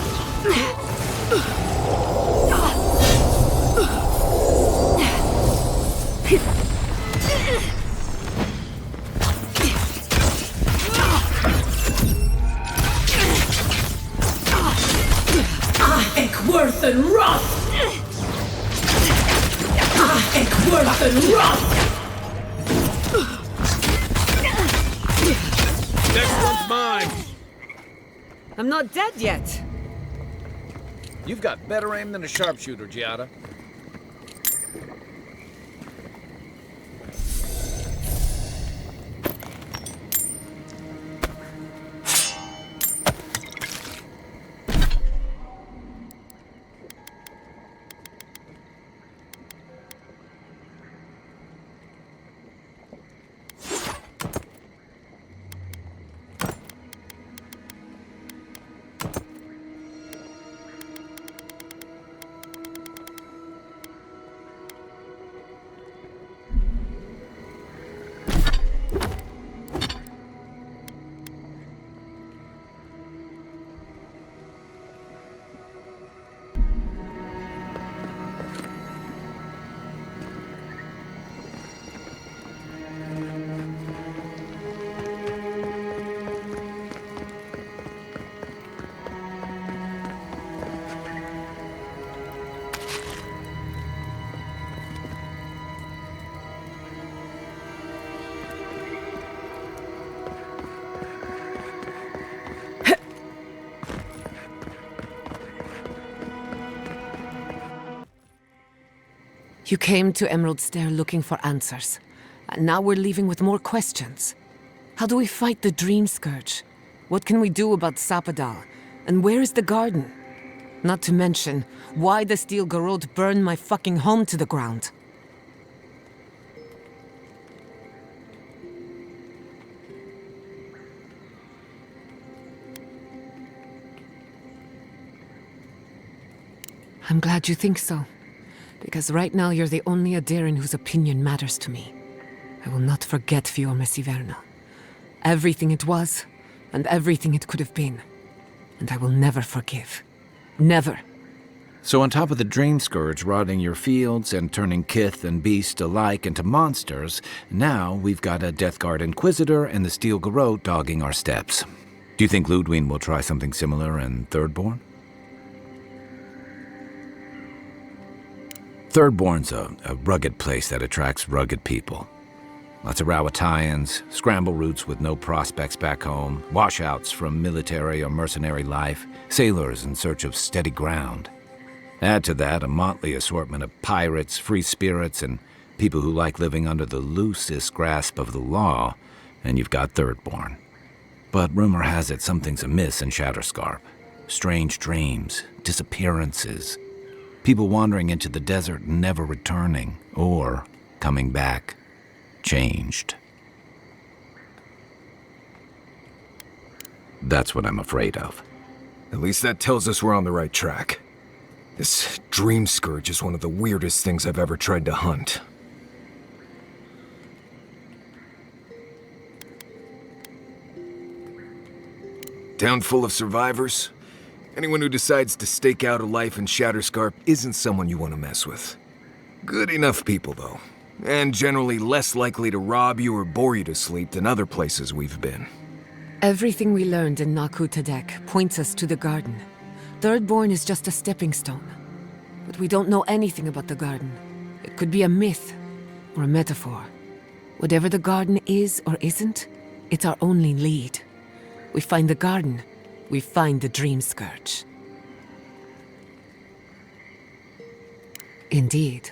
S4: Worth and wrath! Worth and wrath!
S16: Next one's mine!
S1: I'm not dead yet.
S2: You've got better aim than a sharpshooter, Giada.
S1: You came to Emerald Stair looking for answers. And now we're leaving with more questions. How do we fight the Dream Scourge? What can we do about Sapadal? And where is the garden? Not to mention, why the Steel Garrote burned my fucking home to the ground. I'm glad you think so. Because right now you're the only Adiran whose opinion matters to me. I will not forget Fiume Siverna. Everything it was, and everything it could have been. And I will never forgive. Never.
S2: So on top of the Dream Scourge rotting your fields and turning kith and beast alike into monsters, now we've got a Death Guard Inquisitor and the Steel Garrote dogging our steps. Do you think Ludwine will try something similar in Thirdborn? Thirdborn's a rugged place that attracts rugged people. Lots of Rawatayans, scramble routes with no prospects back home, washouts from military or mercenary life, sailors in search of steady ground. Add to that a motley assortment of pirates, free spirits, and people who like living under the loosest grasp of the law, and you've got Thirdborn. But rumor has it something's amiss in Shatterscarp. Strange dreams, disappearances, people wandering into the desert and never returning, or coming back, changed. That's what I'm afraid of.
S17: At least that tells us we're on the right track. This Dream Scourge is one of the weirdest things I've ever tried to hunt. Town full of survivors? Anyone who decides to stake out a life in Shatterscarp isn't someone you want to mess with. Good enough people, though. And generally less likely to rob you or bore you to sleep than other places we've been.
S1: Everything we learned in Naku Tadek points us to the garden. Thirdborn is just a stepping stone. But we don't know anything about the garden. It could be a myth or a metaphor. Whatever the garden is or isn't, it's our only lead. We find the garden, we find the Dream Scourge. Indeed,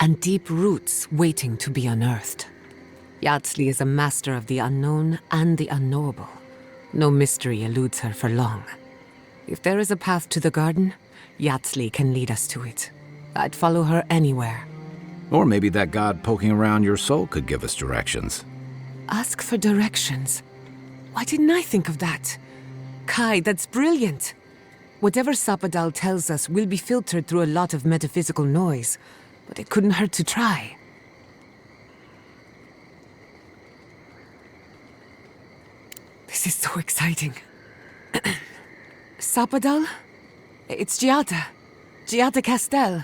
S1: and deep roots waiting to be unearthed. Yatsley is a master of the unknown and the unknowable. No mystery eludes her for long. If there is a path to the garden, Yatsley can lead us to it. I'd follow her anywhere.
S2: Or maybe that god poking around your soul could give us directions.
S1: Ask for directions. Why didn't I think of that? Kai, that's brilliant. Whatever Sapadal tells us will be filtered through a lot of metaphysical noise, but it couldn't hurt to try. This is so exciting. Sapadal? It's Giada. Giada Castel.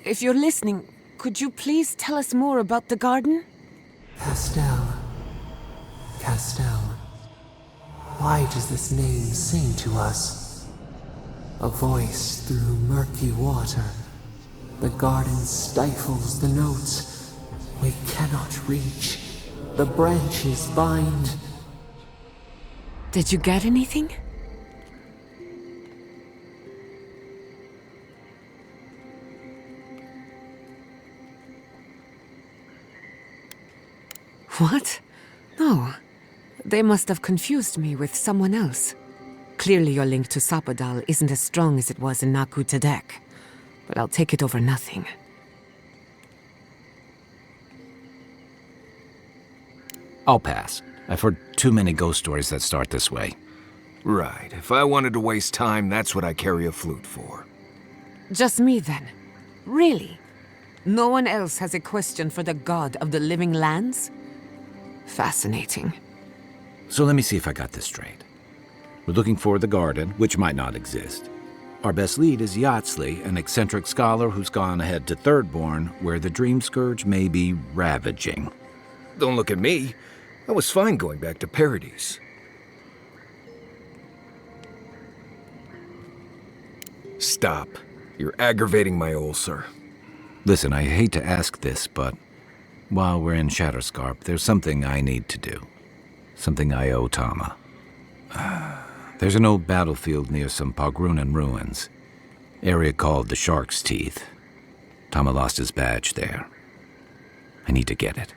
S1: If you're listening, could you please tell us more about the garden?
S3: Castel. Castel. Why does this name sing to us? A voice through murky water. The garden stifles the notes. We cannot reach. The branches bind.
S1: Did you get anything? What? No. They must have confused me with someone else. Clearly your link to Sapadal isn't as strong as it was in Naku Tadek, but I'll take it over nothing.
S2: I'll pass. I've heard too many ghost stories that start this way.
S17: Right. If I wanted to waste time, that's what I carry a flute for.
S1: Just me then? Really? No one else has a question for the god of the living lands? Fascinating.
S2: So let me see if I got this straight. We're looking for the garden, which might not exist. Our best lead is Yatsley, an eccentric scholar who's gone ahead to Thirdborn, where the Dream Scourge may be ravaging.
S17: Don't look at me. I was fine going back to Paradise. Stop. You're aggravating my ulcer.
S2: Listen, I hate to ask this, but while we're in Shatterscarp, there's something I need to do. Something I owe Tama. There's an old battlefield near some Pogrunan ruins. Area called the Shark's Teeth. Tama lost his badge there. I need to get it.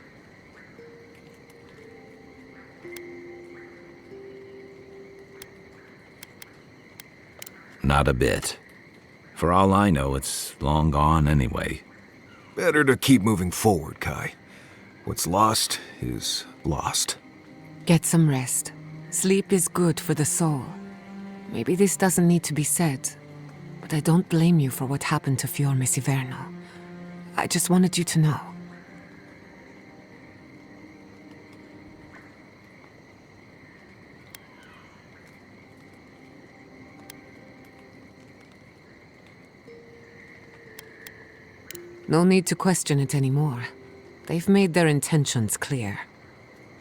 S2: Not a bit. For all I know, it's long gone anyway.
S17: Better to keep moving forward, Kai. What's lost is lost.
S1: Get some rest. Sleep is good for the soul. Maybe this doesn't need to be said, but I don't blame you for what happened to Fior Mesiverno. I just wanted you to know. No need to question it anymore. They've made their intentions clear.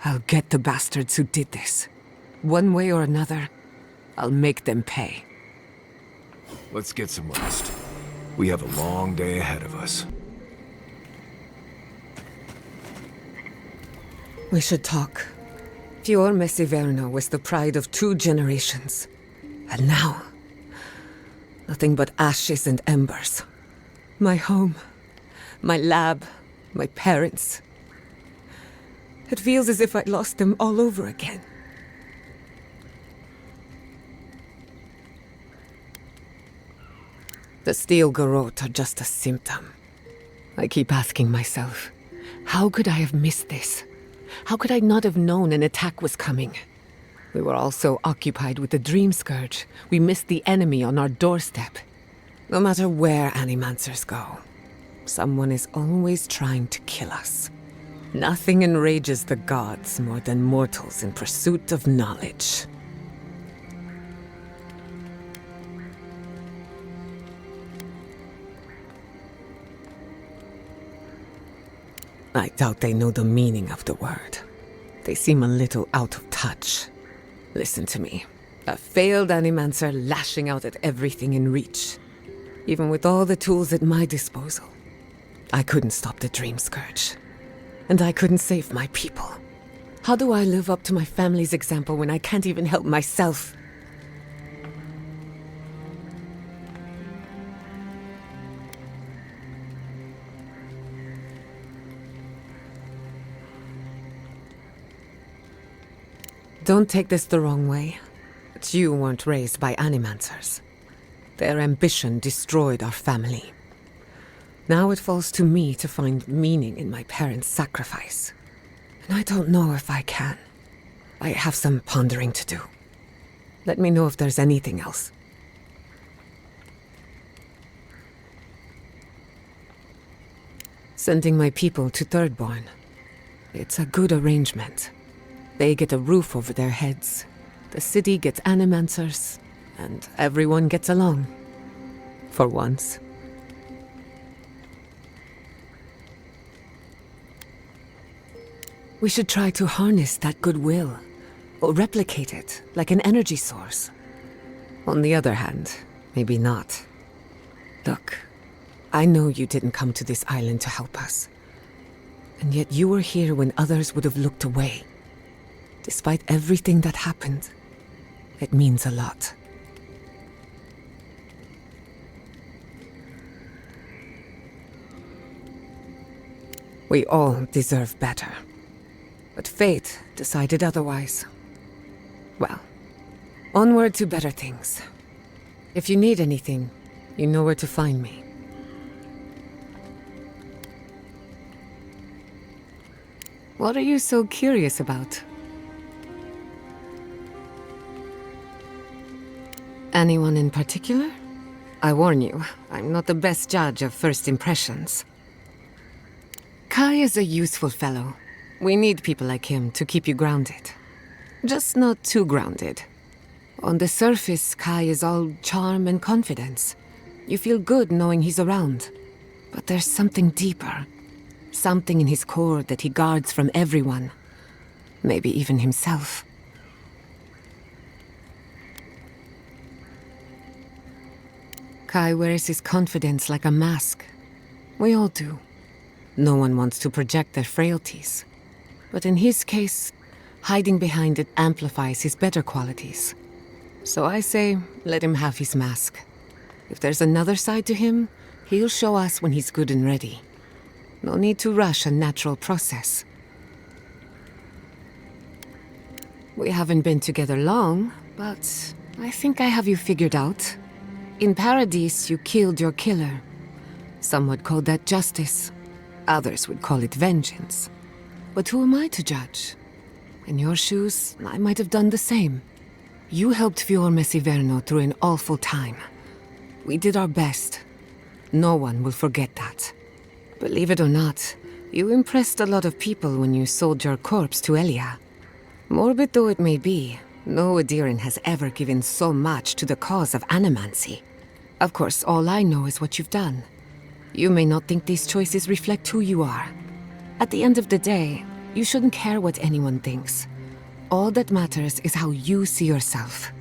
S1: I'll get the bastards who did this. One way or another, I'll make them pay.
S17: Let's get some rest. We have a long day ahead of us.
S1: We should talk. Fior Mesiverno was the pride of 2 generations. And now, nothing but ashes and embers. My home, my lab, my parents. It feels as if I'd lost them all over again. The steel garrote are just a symptom. I keep asking myself, how could I have missed this? How could I not have known an attack was coming? We were all so occupied with the Dream Scourge, we missed the enemy on our doorstep. No matter where Animancers go, someone is always trying to kill us. Nothing enrages the gods more than mortals in pursuit of knowledge. I doubt they know the meaning of the word. They seem a little out of touch. Listen to me. A failed animancer lashing out at everything in reach. Even with all the tools at my disposal. I couldn't stop the Dream Scourge. And I couldn't save my people. How do I live up to my family's example when I can't even help myself? Don't take this the wrong way, but you weren't raised by animancers. Their ambition destroyed our family. Now it falls to me to find meaning in my parents' sacrifice. And I don't know if I can. I have some pondering to do. Let me know if there's anything else. Sending my people to Thirdborn. It's a good arrangement. They get a roof over their heads, the city gets animancers, and everyone gets along. For once. We should try to harness that goodwill, or replicate it like an energy source. On the other hand, maybe not. Look, I know you didn't come to this island to help us. And yet you were here when others would have looked away. Despite everything that happened, it means a lot. We all deserve better. But fate decided otherwise. Well, onward to better things. If you need anything, you know where to find me. What are you so curious about? Anyone in particular? I warn you, I'm not the best judge of first impressions. Kai is a useful fellow. We need people like him to keep you grounded. Just not too grounded. On the surface, Kai is all charm and confidence. You feel good knowing he's around. But there's something deeper. Something in his core that he guards from everyone. Maybe even himself. Kai wears his confidence like a mask. We all do. No one wants to project their frailties. But in his case, hiding behind it amplifies his better qualities. So I say, let him have his mask. If there's another side to him, he'll show us when he's good and ready. No need to rush a natural process. We haven't been together long, but I think I have you figured out. In Paradise, you killed your killer. Some would call that justice. Others would call it vengeance. But who am I to judge? In your shoes, I might have done the same. You helped Fior Messiverno through an awful time. We did our best. No one will forget that. Believe it or not, you impressed a lot of people when you sold your corpse to Elia. Morbid though it may be, no Adiran has ever given so much to the cause of animancy. Of course, all I know is what you've done. You may not think these choices reflect who you are. At the end of the day, you shouldn't care what anyone thinks. All that matters is how you see yourself.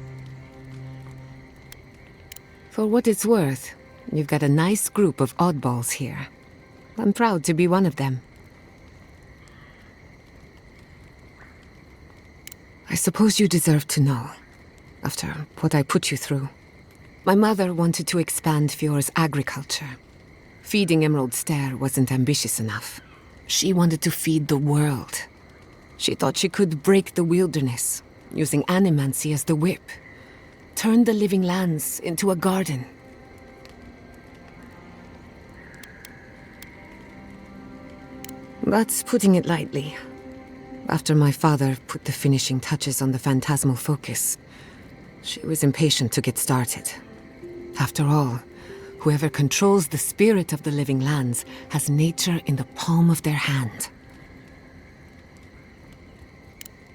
S1: For what it's worth, you've got a nice group of oddballs here. I'm proud to be one of them. I suppose you deserve to know, after what I put you through. My mother wanted to expand Fior's agriculture. Feeding Emerald Stair wasn't ambitious enough. She wanted to feed the world. She thought she could break the wilderness, using animancy as the whip. Turn the living lands into a garden. That's putting it lightly. After my father put the finishing touches on the phantasmal focus, she was impatient to get started. After all, whoever controls the spirit of the living lands has nature in the palm of their hand.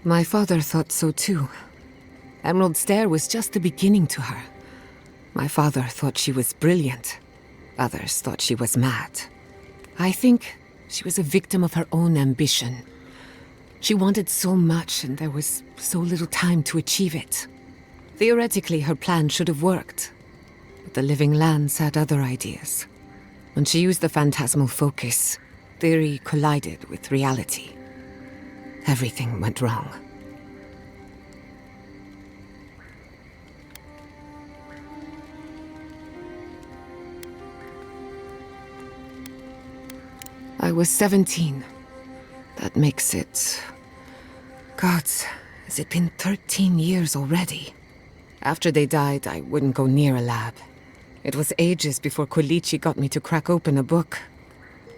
S1: My father thought so too. Emerald Stair was just the beginning to her. My father thought she was brilliant. Others thought she was mad. I think She was a victim of her own ambition. She wanted so much, and there was so little time to achieve it. Theoretically, her plan should have worked. But the living lands had other ideas. When she used the phantasmal focus, theory collided with reality. Everything went wrong. I was 17. That makes it... Gods, has it been 13 years already? After they died, I wouldn't go near a lab. It was ages before Quilici got me to crack open a book.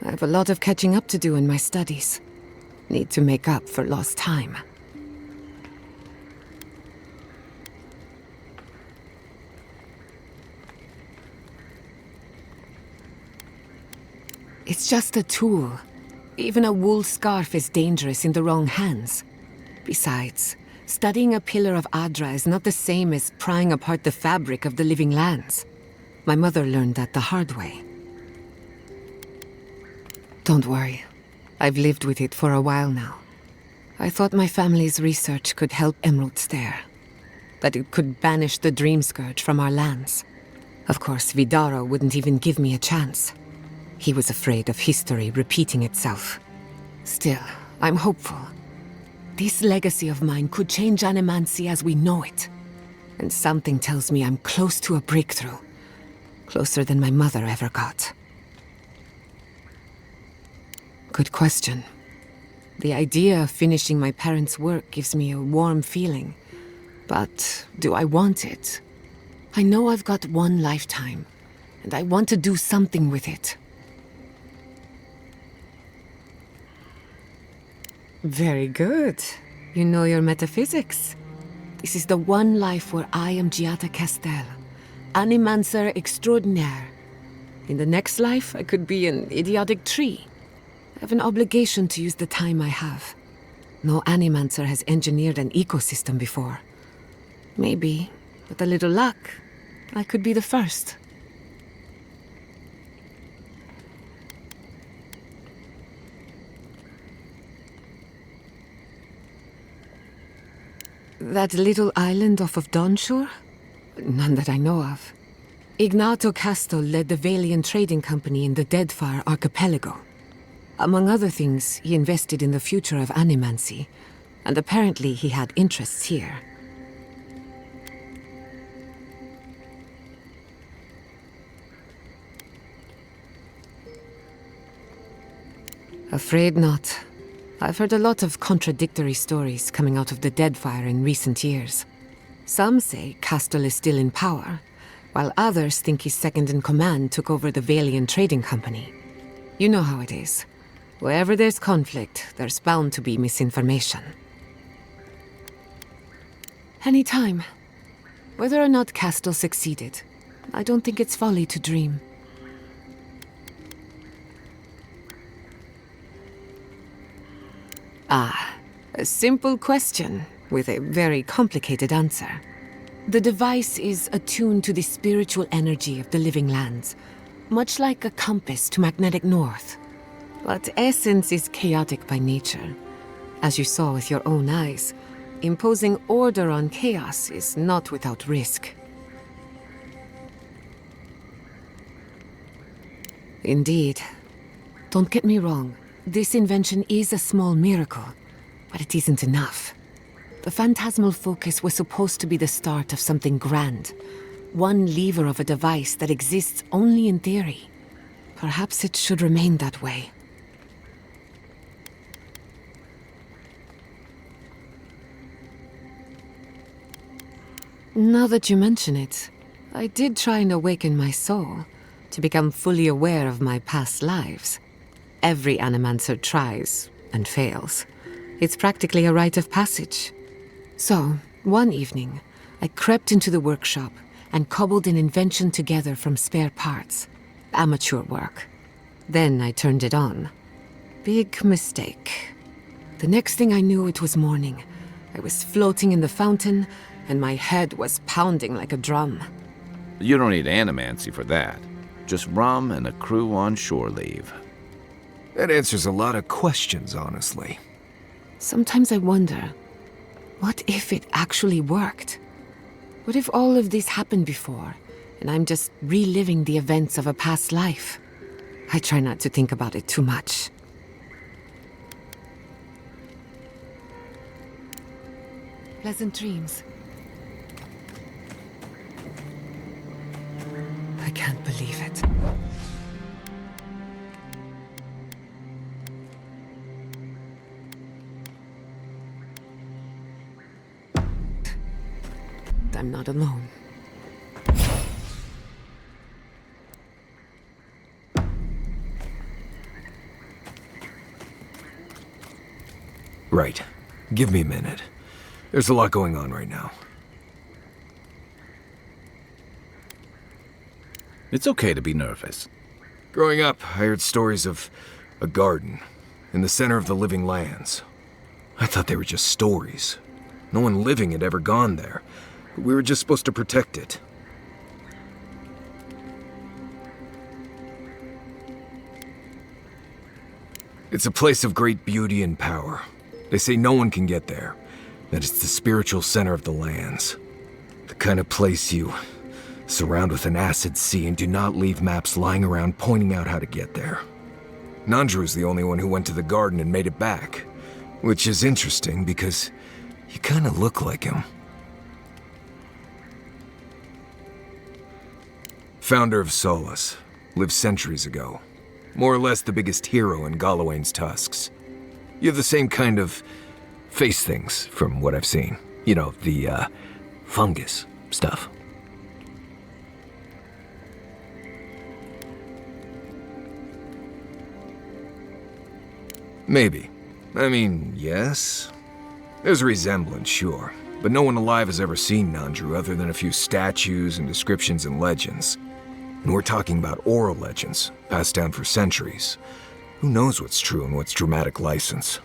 S1: I have a lot of catching up to do in my studies. Need to make up for lost time. It's just a tool. Even a wool scarf is dangerous in the wrong hands. Besides, studying a pillar of Adra is not the same as prying apart the fabric of the living lands. My mother learned that the hard way. Don't worry. I've lived with it for a while now. I thought my family's research could help emeralds there. That it could banish the dream scourge from our lands. Of course, Vidaro wouldn't even give me a chance. He was afraid of history repeating itself. Still, I'm hopeful. This legacy of mine could change Animancy as we know it. And something tells me I'm close to a breakthrough. Closer than my mother ever got. Good question. The idea of finishing my parents' work gives me a warm feeling. But do I want it? I know I've got one lifetime, and I want to do something with it. Very good. You know your metaphysics. This is the one life where I am Giada Castel, Animancer extraordinaire. In the next life, I could be an idiotic tree. I have an obligation to use the time I have. No Animancer has engineered an ecosystem before. Maybe, with a little luck, I could be the first. That little island off of Dawnshore? None that I know of. Ignato Castel led the Valian trading company in the Deadfire archipelago. Among other things, he invested in the future of Animancy, and apparently he had interests here. Afraid not. I've heard a lot of contradictory stories coming out of the Deadfire in recent years. Some say Castel is still in power, while others think his second-in-command took over the Valian trading company. You know how it is. Wherever there's conflict, there's bound to be misinformation. Any time. Whether or not Castel succeeded, I don't think it's folly to dream. Ah, a simple question with a very complicated answer. The device is attuned to the spiritual energy of the living lands, much like a compass to magnetic north. But essence is chaotic by nature. As you saw with your own eyes, imposing order on chaos is not without risk. Indeed. Don't get me wrong. This invention is a small miracle, but it isn't enough. The phantasmal focus was supposed to be the start of something grand. One lever of a device that exists only in theory. Perhaps it should remain that way. Now that you mention it, I did try and awaken my soul to become fully aware of my past lives. Every Animancer tries and fails. It's practically a rite of passage. So, one evening, I crept into the workshop and cobbled an invention together from spare parts. Amateur work. Then I turned it on. Big mistake. The next thing I knew, it was morning. I was floating in the fountain, and my head was pounding like a drum.
S2: You don't need Animancy for that. Just rum and a crew on shore leave.
S17: That answers a lot of questions, honestly.
S1: Sometimes I wonder, what if it actually worked? What if all of this happened before, and I'm just reliving the events of a past life? I try not to think about it too much. Pleasant dreams. I can't believe it. I'm not alone.
S17: Right. Give me a minute. There's a lot going on right now.
S2: It's okay to be nervous.
S17: Growing up, I heard stories of a garden in the center of the living lands. I thought they were just stories. No one living had ever gone there. We were just supposed to protect it. It's a place of great beauty and power. They say no one can get there, that it's the spiritual center of the lands. The kind of place you surround with an acid sea and do not leave maps lying around pointing out how to get there. Nandru's the only one who went to the garden and made it back, which is interesting because you kind of look like him. Founder of Solace, lived centuries ago. More or less the biggest hero in Galawain's tusks. You have the same kind of face things from what I've seen. You know, the, fungus stuff. Maybe. I mean, yes. There's a resemblance, sure. But no one alive has ever seen Nandru other than a few statues and descriptions and legends. And we're talking about oral legends, passed down for centuries. Who knows what's true and what's dramatic license?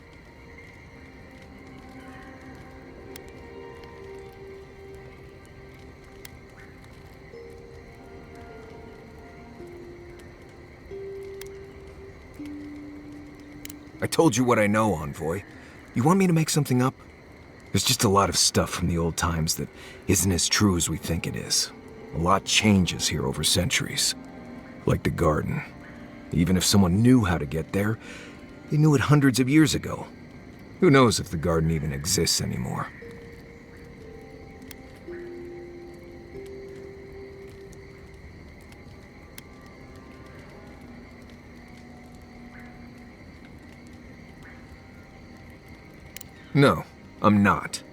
S17: I told you what I know, Envoy. You want me to make something up? There's just a lot of stuff from the old times that isn't as true as we think it is. A lot changes here over centuries. Like the garden. Even if someone knew how to get there, they knew it hundreds of years ago. Who knows if the garden even exists anymore? No, I'm not.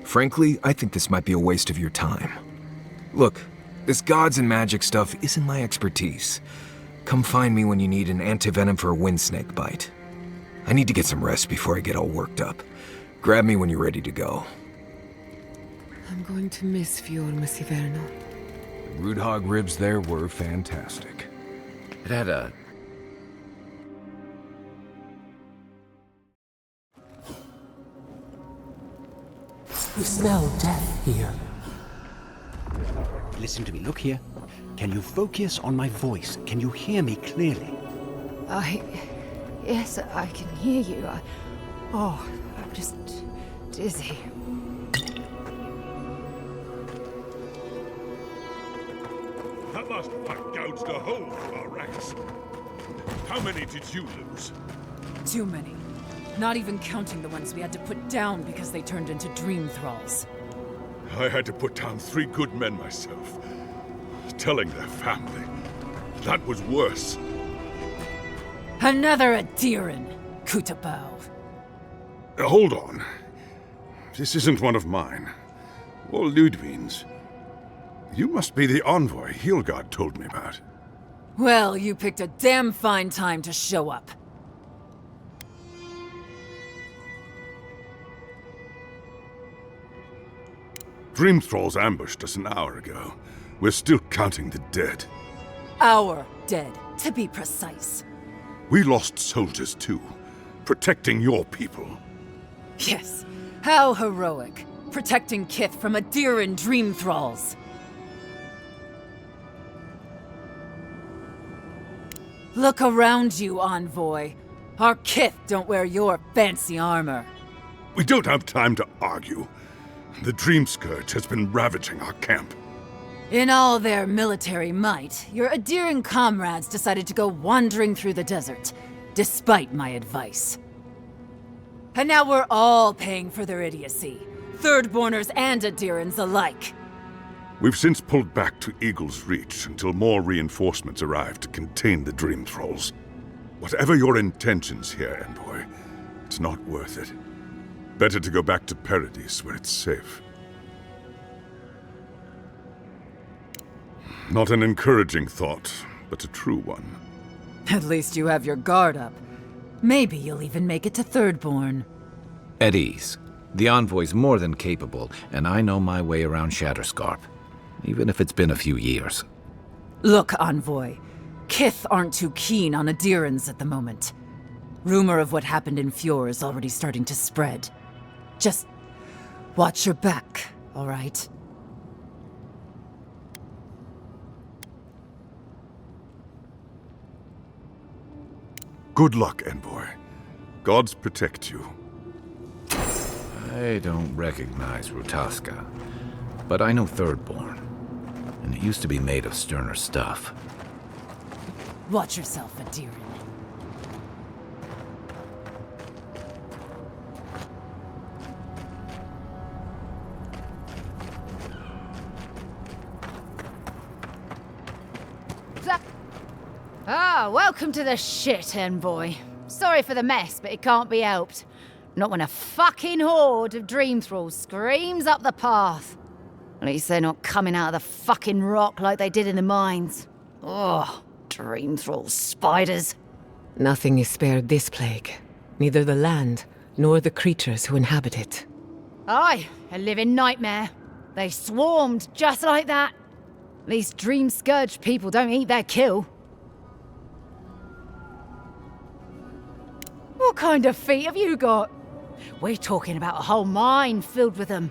S17: Frankly, I think this might be a waste of your time. Look, this gods and magic stuff isn't my expertise. Come find me when you need an antivenom for a wind snake bite. I need to get some rest before I get all worked up. Grab me when you're ready to go.
S1: I'm going to miss Fior Messiverno.
S14: The root hog ribs there were fantastic.
S2: It had a...
S3: You smell death here.
S18: Listen to me, look here. Can you focus on my voice? Can you hear me clearly?
S8: Yes, I can hear you. I'm just dizzy.
S16: That last fight gouged a hole through our ranks. How many did you lose?
S19: Too many. Not even counting the ones we had to put down because they turned into dream thralls.
S16: I had to put down 3 good men myself. Telling their family. That was worse.
S19: Another Adiran, Kutabao.
S16: Hold on. This isn't one of mine. Or Ludwig's. You must be the envoy Hilgard told me about.
S19: Well, you picked a damn fine time to show up.
S16: Dream Thralls ambushed us an hour ago. We're still counting the dead.
S19: Our dead, to be precise.
S16: We lost soldiers too, protecting your people.
S19: Yes, how heroic. Protecting Kith from Adiran dream thralls. Look around you, Envoy. Our kith don't wear your fancy armor.
S16: We don't have time to argue. The Dream Scourge has been ravaging our camp.
S19: In all their military might, your Adirian comrades decided to go wandering through the desert, despite my advice. And now we're all paying for their idiocy. Thirdborners and Adirans alike.
S16: We've since pulled back to Eagle's Reach until more reinforcements arrive to contain the Dream Thralls. Whatever your intentions here, Envoy, it's not worth it. Better to go back to Paradise where it's safe. Not an encouraging thought, but a true one.
S19: At least you have your guard up. Maybe you'll even make it to Thirdborn.
S2: At ease. The Envoy's more than capable, and I know my way around Shatterscarp, even if it's been a few years.
S19: Look, Envoy. Kith aren't too keen on Adirans at the moment. Rumor of what happened in Fjord is already starting to spread. Just watch your back, all right?
S16: Good luck, Envoy. Gods protect you.
S2: I don't recognize Rutaska, but I know Thirdborn, and it used to be made of sterner stuff.
S19: Watch yourself, Adiran.
S20: Welcome to the shit, Envoy. Sorry for the mess, but it can't be helped. Not when a fucking horde of Dream Thralls screams up the path. At least they're not coming out of the fucking rock like they did in the mines. Ugh, Dream Thrall spiders.
S1: Nothing is spared this plague. Neither the land, nor the creatures who inhabit it.
S20: Aye, a living nightmare. They swarmed just like that. At least Dream Scourge people don't eat their kill. What kind of feet have you got? We're talking about a whole mine filled with them.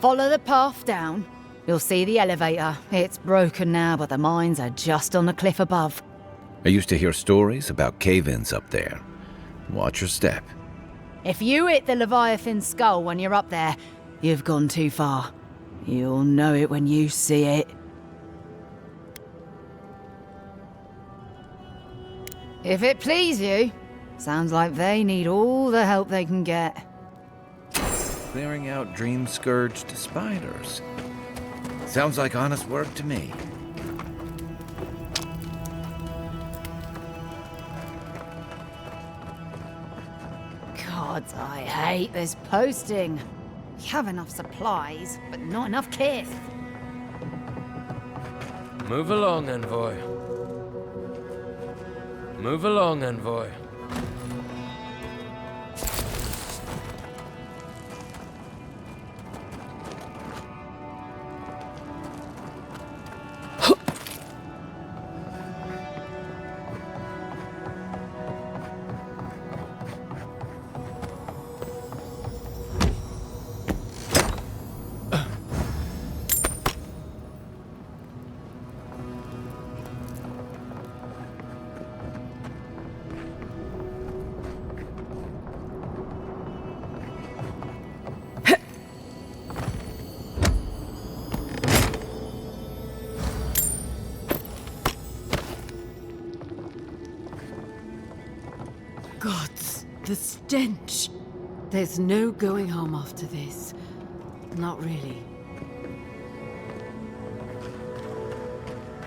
S20: Follow the path down. You'll see the elevator. It's broken now, but the mines are just on the cliff above.
S2: I used to hear stories about cave-ins up there. Watch your step.
S20: If you hit the Leviathan skull when you're up there, you've gone too far. You'll know it when you see it. If it please you, sounds like they need all the help they can get.
S2: Clearing out dream-scourged spiders. Sounds like honest work to me.
S20: Gods, I hate this posting. We have enough supplies, but not enough kith.
S21: Move along, Envoy. Move along, Envoy.
S1: Gods, the stench. There's no going home after this. Not really.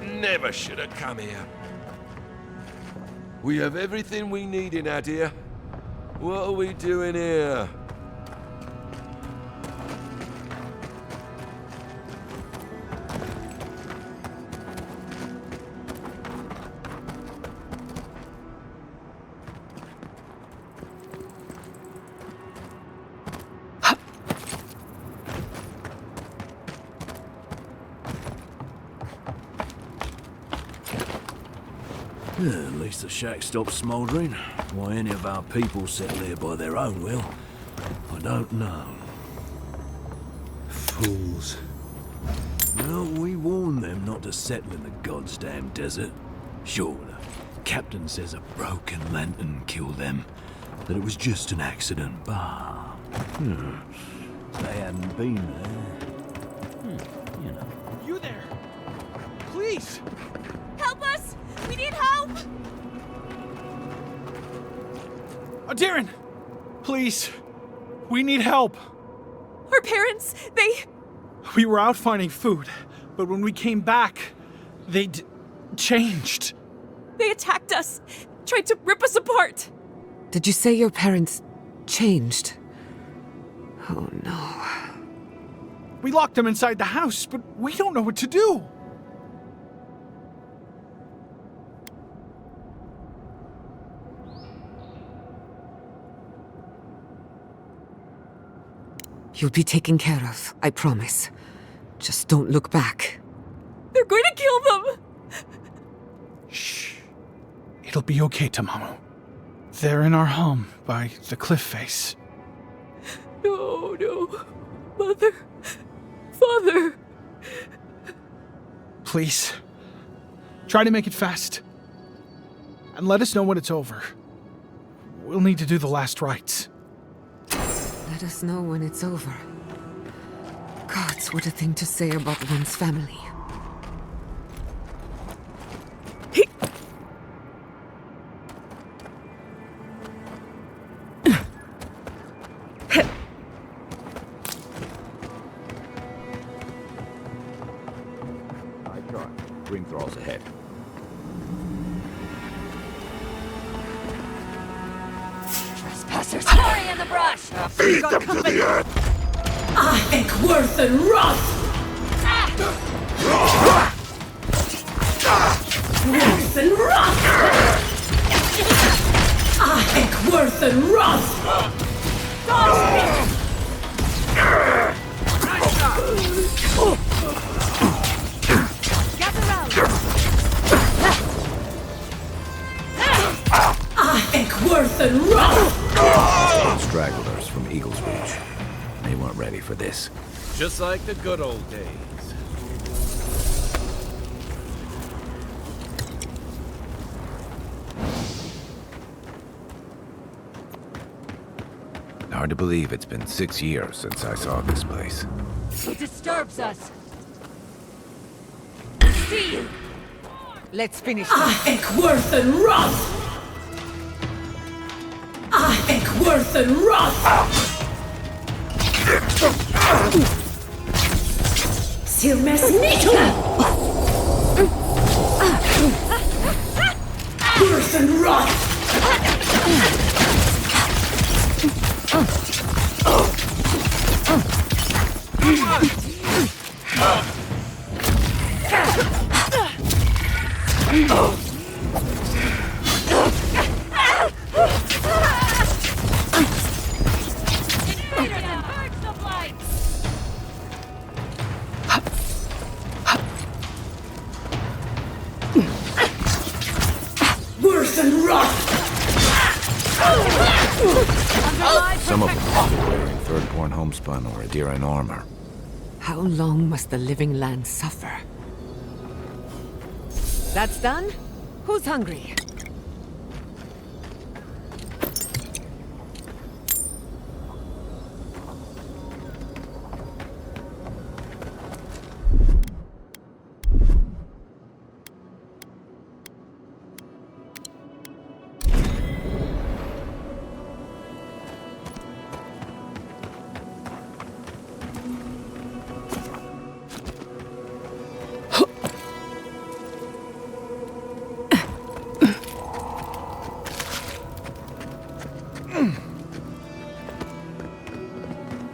S22: Never should have come here. We have everything we need in Adir. What are we doing here?
S5: At least the shack stopped smouldering. Why any of our people settle here by their own will, I don't know. Fools. Well, we warned them not to settle in the goddamn desert. Sure,
S6: Captain says a broken lantern killed them. That it was just an accident, but... If they hadn't been there... you know.
S7: You there! Please!
S4: Help us! We need help!
S7: Darren! Please! We need help!
S4: Our parents,
S7: We were out finding food, but when we came back, they changed.
S4: They attacked us, tried to rip us apart.
S1: Did you say your parents changed? Oh no.
S7: We locked them inside the house, but we don't know what to do.
S1: You'll be taken care of, I promise. Just don't look back.
S4: They're going to kill them!
S7: Shh. It'll be okay, Tamamu. They're in our home by the cliff face.
S4: No, no. Mother. Father.
S7: Please. Try to make it fast. And let us know when it's over. We'll need to do the last rites.
S1: Let us know when it's over. Gods, what a thing to say about one's family.
S2: Dream thralls ahead.
S4: Trespassers! Hurry in the brush!
S12: Feed them to the earth!
S4: I think worth and wrath! Worth and wrath! I think worth and wrath! I think worth and wrath!
S2: Stragglers from Eagle's Reach. They weren't ready for this.
S23: Just like the good old days.
S2: Hard to believe it's been 6 years since I saw this place.
S4: It disturbs us. See?
S9: Let's finish
S4: I think worth and wrath! I think worth and wrath! Silmesnik! Worth and wrath! Worth and wrath!
S2: Some of them are still wearing third-born homespun or Adiran armor.
S1: How long must the living land suffer?
S9: That's done? Who's hungry?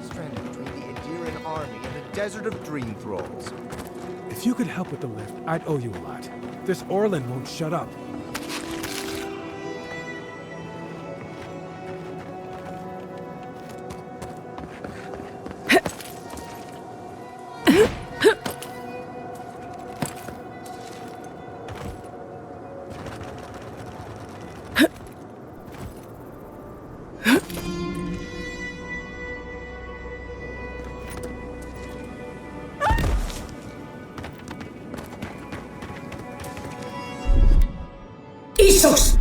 S24: Stranded between the Adiran army and the desert of dream thralls.
S7: If you could help with the lift, I'd owe you a lot. This Orlin won't shut up.
S4: Jesus!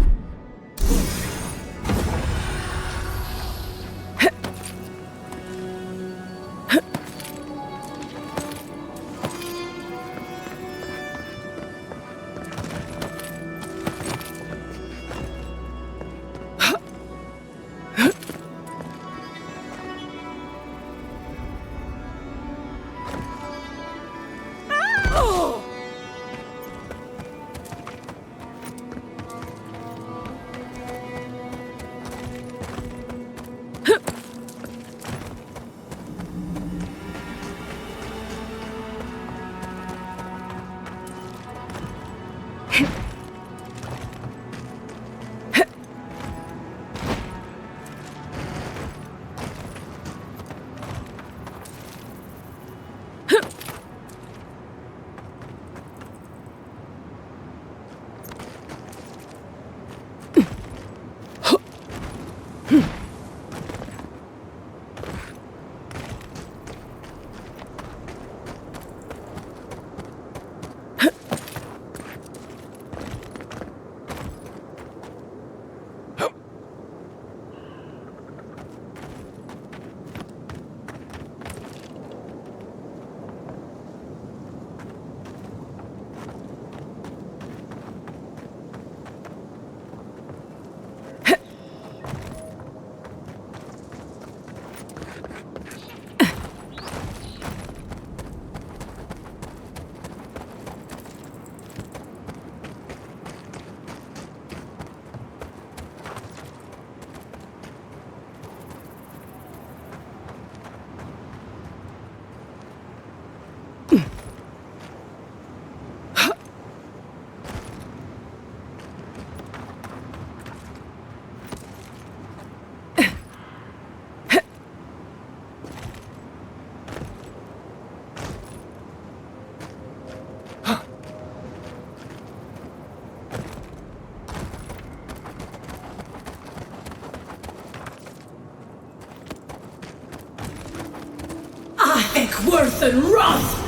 S4: I think worth and wrath!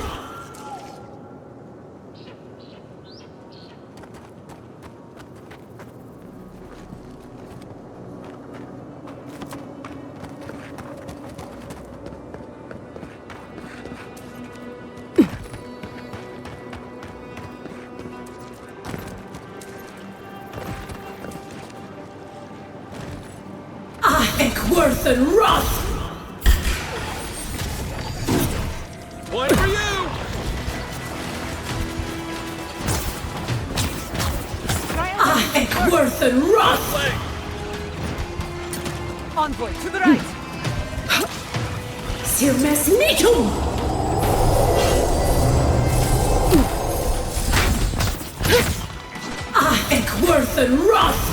S4: I think worth and wrath!
S23: One for you!
S4: I think worth and wrath!
S9: Envoy, to the right!
S4: Silmes Nitum! I think worth and wrath!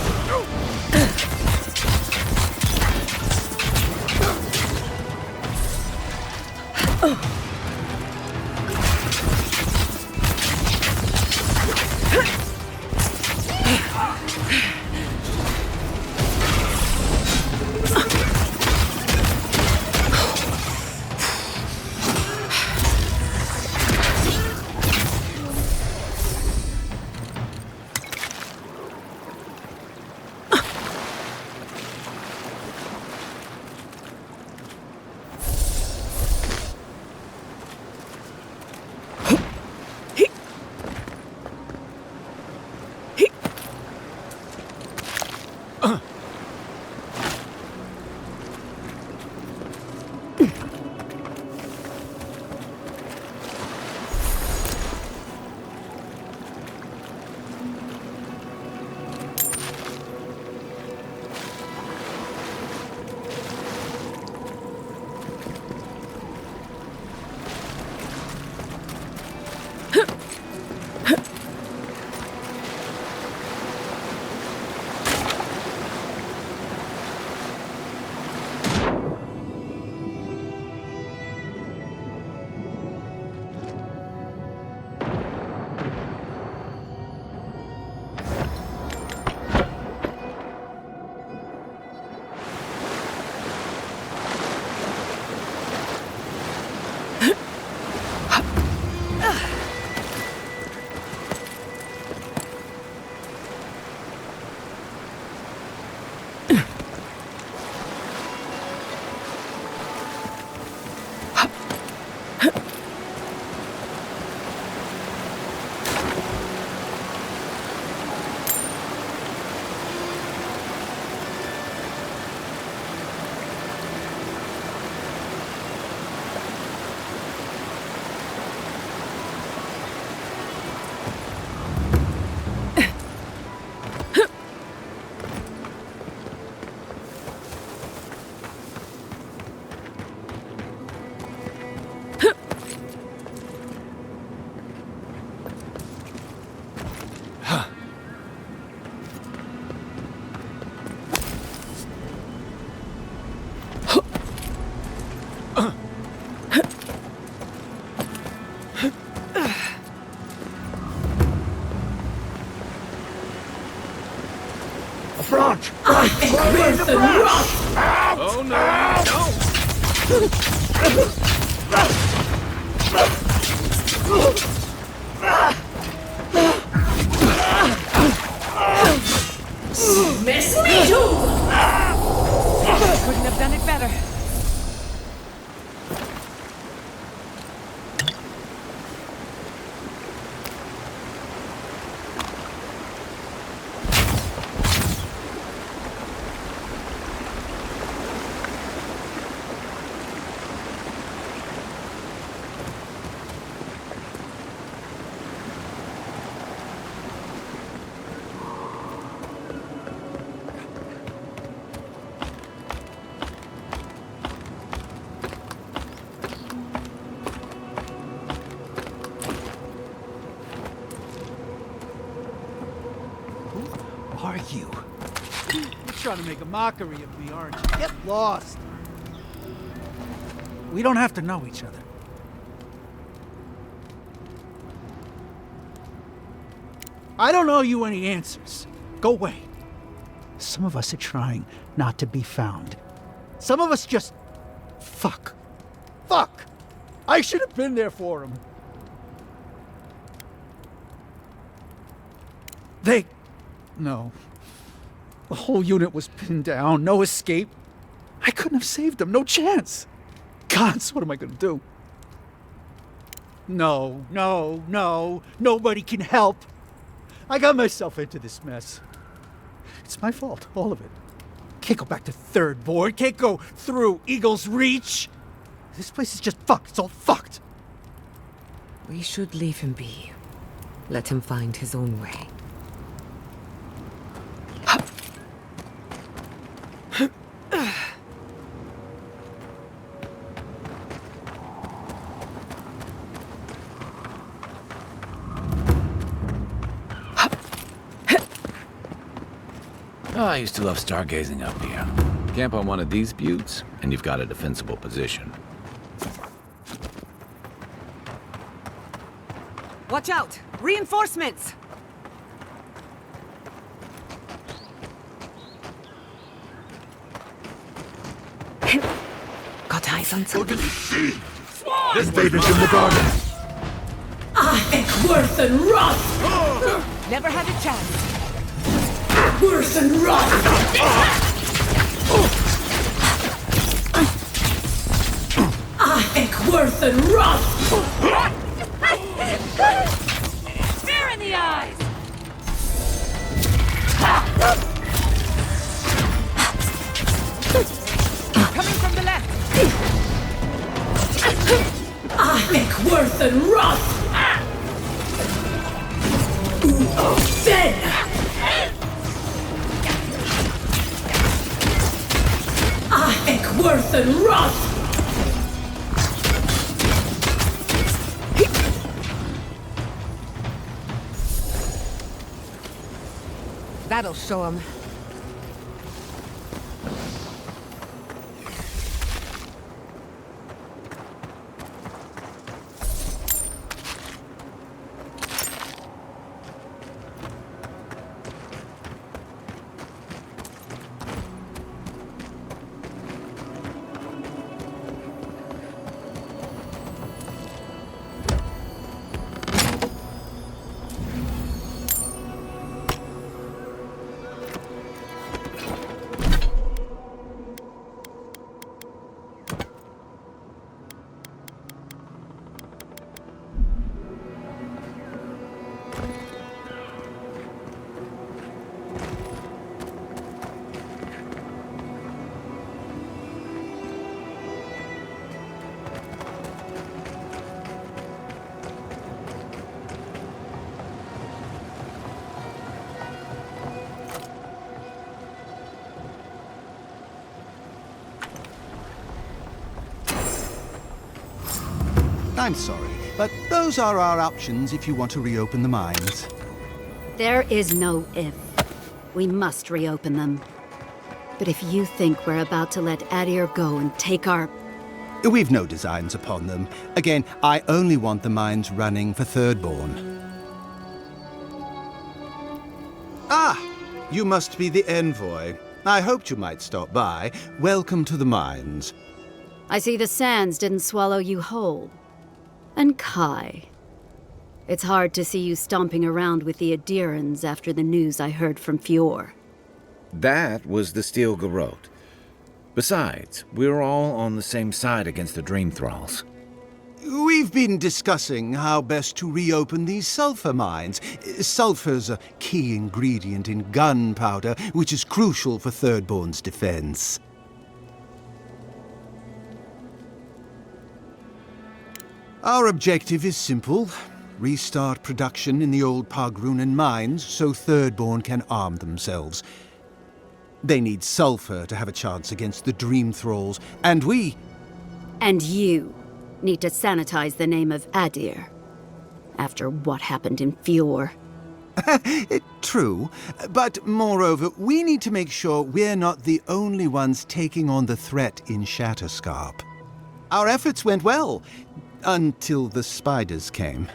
S21: Oh no!
S4: Miss me too!
S1: Couldn't have done it better.
S10: Are you? You're trying to make a mockery of me, aren't you? Get lost. We don't have to know each other. I don't owe you any answers. Go away. Some of us are trying not to be found. Some of us just... Fuck. Fuck! I should have been there for him. No. The whole unit was pinned down, no escape. I couldn't have saved them, no chance. Gods, what am I gonna do? No, nobody can help. I got myself into this mess. It's my fault, all of it. Can't go back to third board, can't go through Eagle's Reach. This place is just fucked, it's all fucked.
S1: We should leave him be. Let him find his own way.
S2: Oh, I used to love stargazing up here. Camp on one of these buttes, and you've got a defensible position.
S1: Watch out! Reinforcements! Got eyes on something.
S12: This baby's in the garden.
S4: I think worth and rot!
S1: Never had a chance.
S4: Worth and rot! I think worth and rot!
S1: Fear in the eyes! Coming from the left!
S4: I think worth and rot! Then! I think worth and rot!
S1: That'll show him.
S11: I'm sorry, but those are our options if you want to reopen the mines.
S13: There is no if. We must reopen them. But if you think we're about to let Adir go and take our...
S11: We've no designs upon them. Again, I only want the mines running for Thirdborn. Ah! You must be the envoy. I hoped you might stop by. Welcome to the mines.
S13: I see the sands didn't swallow you whole. And Kai. It's hard to see you stomping around with the Adirans after the news I heard from Fior.
S2: That was the Steel Garrote. Besides, we're all on the same side against the Dream Thralls.
S11: We've been discussing how best to reopen these sulfur mines. Sulfur's a key ingredient in gunpowder, which is crucial for Thirdborn's defense. Our objective is simple. Restart production in the old Pogrunan mines so Thirdborn can arm themselves. They need sulfur to have a chance against the Dream Thralls, and we...
S13: And you need to sanitize the name of Adir. After what happened in Fior.
S11: True, but moreover, we need to make sure we're not the only ones taking on the threat in Shatterscarp. Our efforts went well, until the spiders came.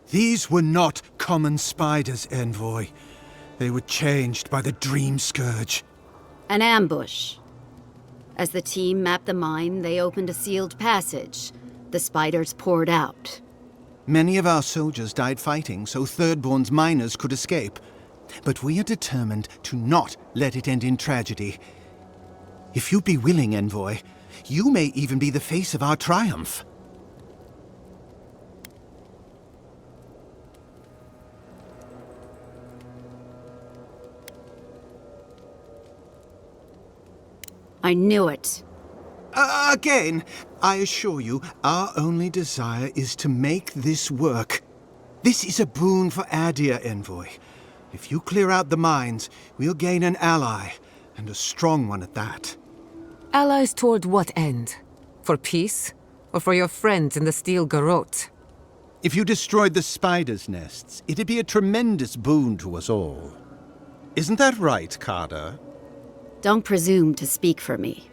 S11: These were not common spiders, Envoy. They were changed by the Dream Scourge.
S13: An ambush. As the team mapped the mine, they opened a sealed passage. The spiders poured out.
S11: Many of our soldiers died fighting so Thirdborn's miners could escape. But we are determined to not let it end in tragedy. If you'd be willing, Envoy, you may even be the face of our triumph.
S13: I knew it.
S11: Again, I assure you, our only desire is to make this work. This is a boon for Adir, Envoy. If you clear out the mines, we'll gain an ally, and a strong one at that.
S1: Allies toward what end? For peace? Or for your friends in the Steel Garrote?
S11: If you destroyed the spiders' nests, it'd be a tremendous boon to us all. Isn't that right, Carter?
S13: Don't presume to speak for me.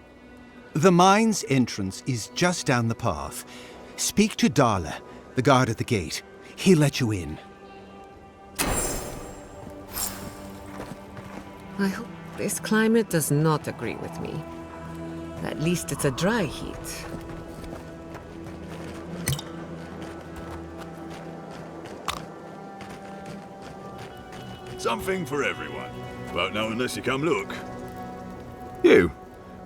S11: The mine's entrance is just down the path. Speak to Darla, the guard at the gate. He'll let you in.
S1: I hope this climate does not agree with me. At least it's a dry heat.
S6: Something for everyone. Won't know unless you come look. You.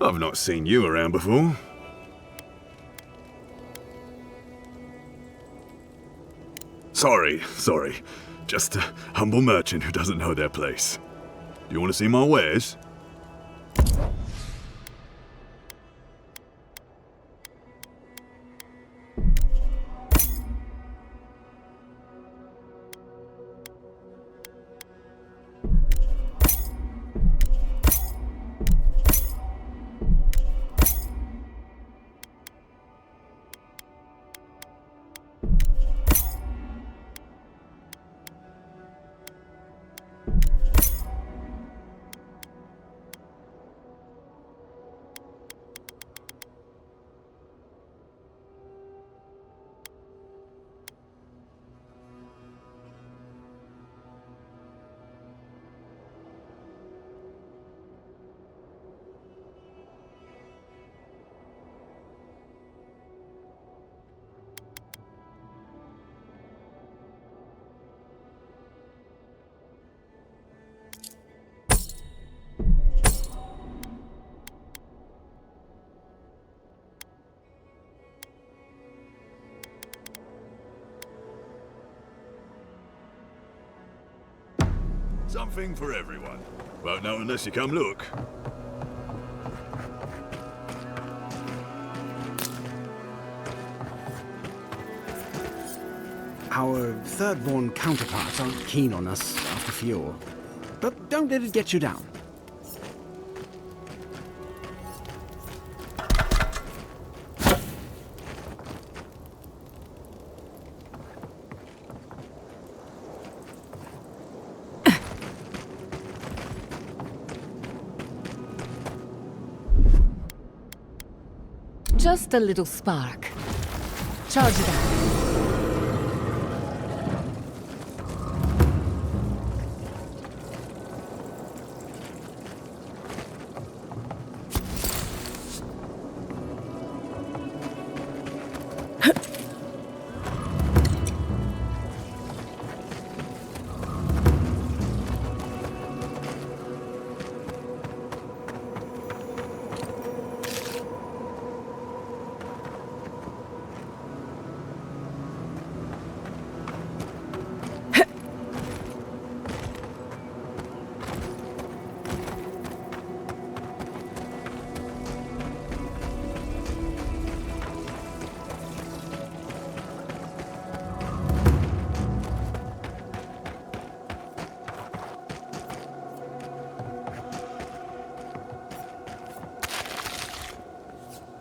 S6: I've not seen you around before. Sorry. Just a humble merchant who doesn't know their place. Do you want to see my wares? Something for everyone. Won't know unless you come look.
S18: Our Thirdborn counterparts aren't keen on us after Fior. but don't let it get you down.
S1: Just a little spark. Charge it up.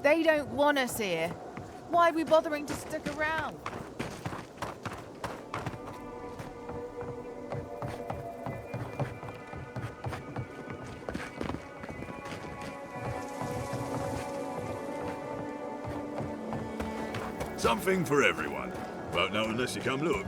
S3: They don't want us here. Why are we bothering to stick around?
S6: Something for everyone. Won't know unless you come look.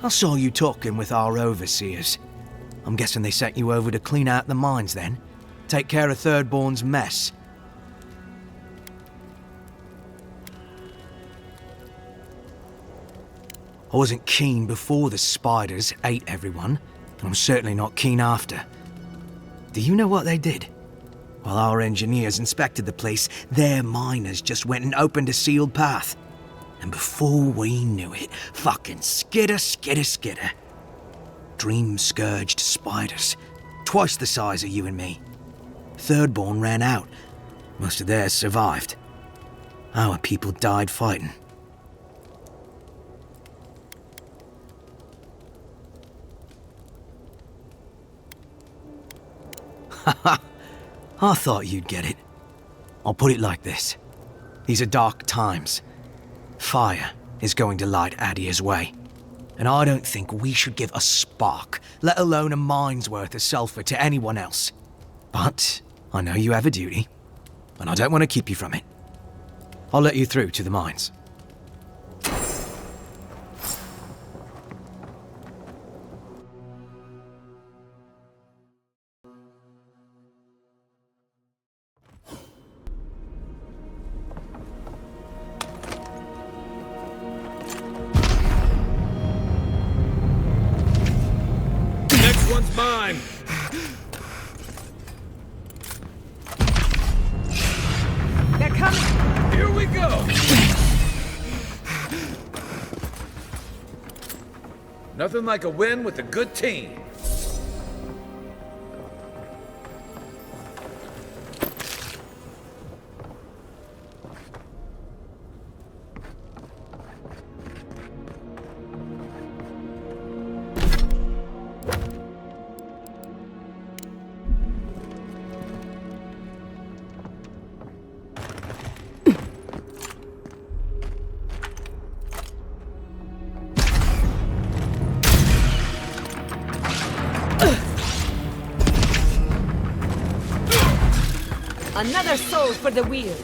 S24: I saw you talking with our overseers. I'm guessing they sent you over to clean out the mines then? Take care of Thirdborn's mess. I wasn't keen before the spiders ate everyone, and I'm certainly not keen after. Do you know what they did? While our engineers inspected the place, their miners just went and opened a sealed path. And before we knew it, fucking skitter, skitter, skitter. Dream-scourged spiders. Twice the size of you and me. Thirdborn ran out. Most of theirs survived. Our people died fighting. Haha, I thought you'd get it. I'll put it like this. These are dark times. Fire is going to light Adia's way. And I don't think we should give a spark, let alone a mine's worth of sulfur to anyone else. But I know you have a duty, and I don't want to keep you from it. I'll let you through to the mines.
S21: One's mine.
S3: They're coming.
S21: Here we go. Nothing like a win with a good team.
S3: Another soul for the wield.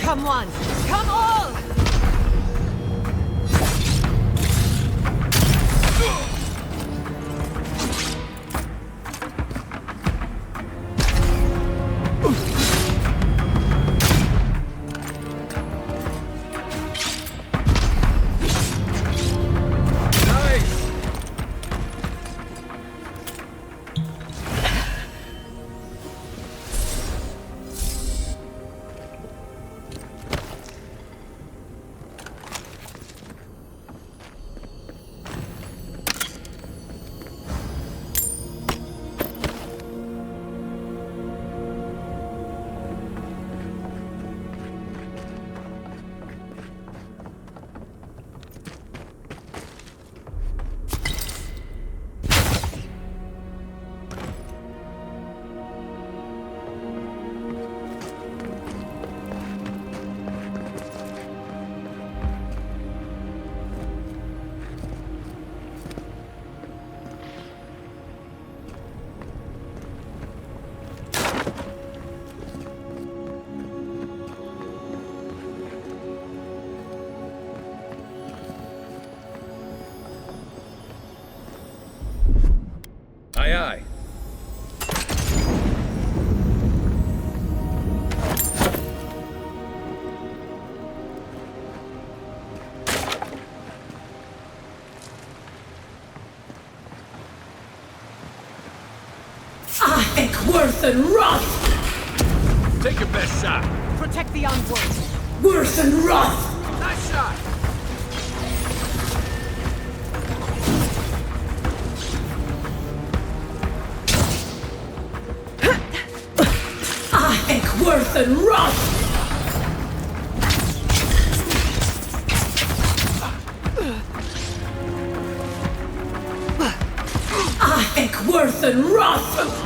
S3: Come on, come all!
S4: and wrath!
S21: Take your best shot.
S3: Protect the onward.
S4: Worth and wrath!
S21: Nice shot.
S4: I think worth and wrath! I think worth and wrath!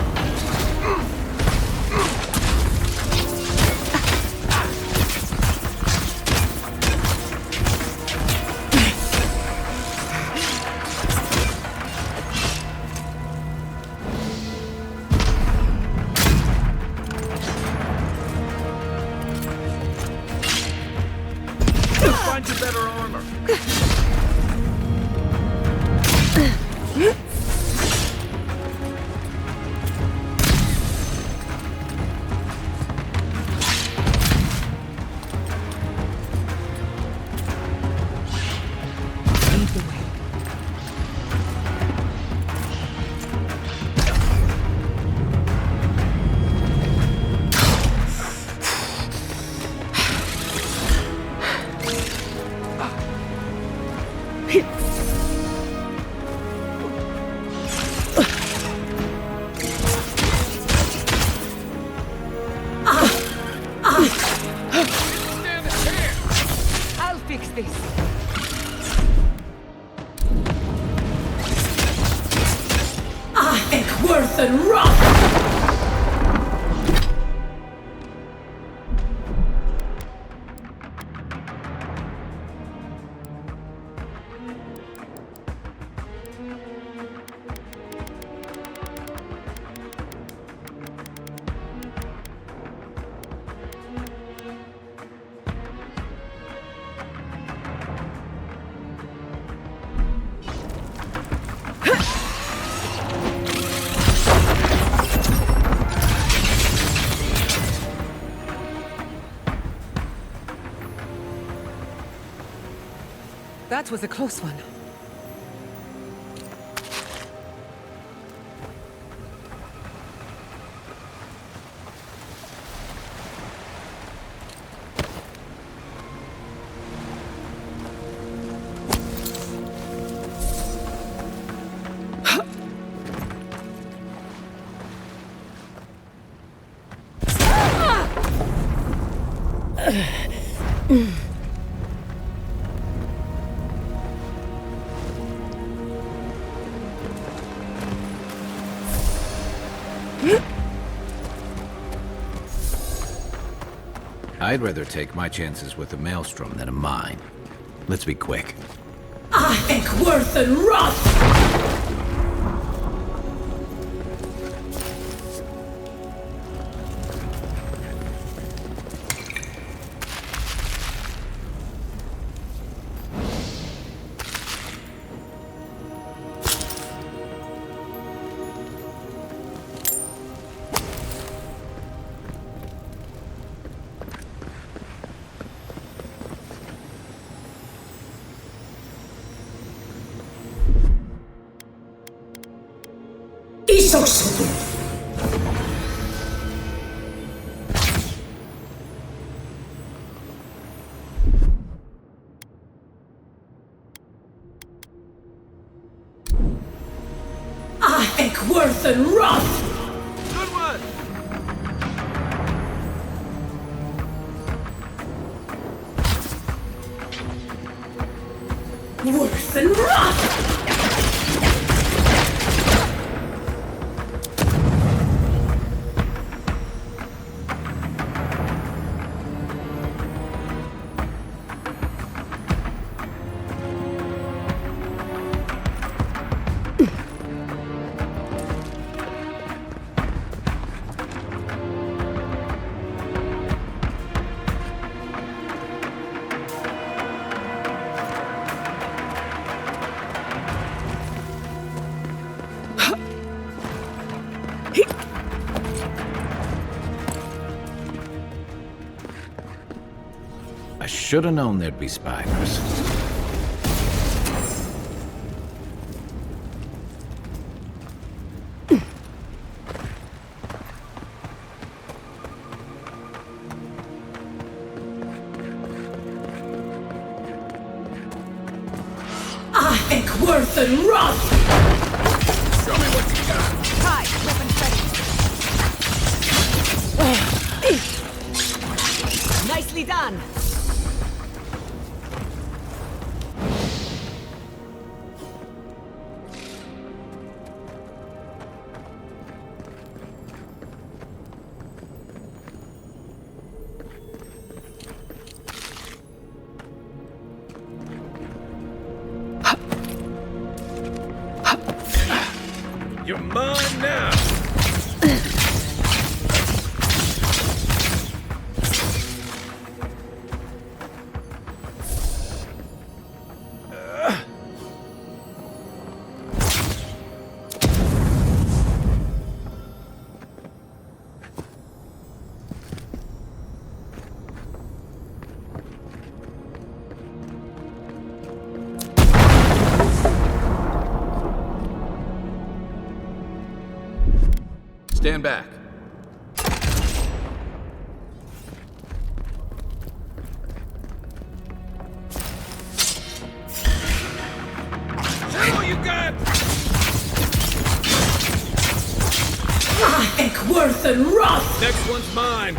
S21: Find you better armor.
S1: Lead the way. I'll fix this.
S4: I think worth and wrath!
S1: That was a close one.
S2: I'd rather take my chances with a maelstrom than a mine. Let's be quick.
S4: I think worth and wrath! I think worth and wrath!
S21: Good one.
S4: Worth and wrath!
S2: I should have known there'd be spiders.
S4: think worth and wrath!
S21: Show me what you got.
S3: Kai, weapons ready.
S1: Nicely done.
S21: You're mine now. Stand back. Show what you got!
S4: I think worth and wrath!
S21: Next one's mine.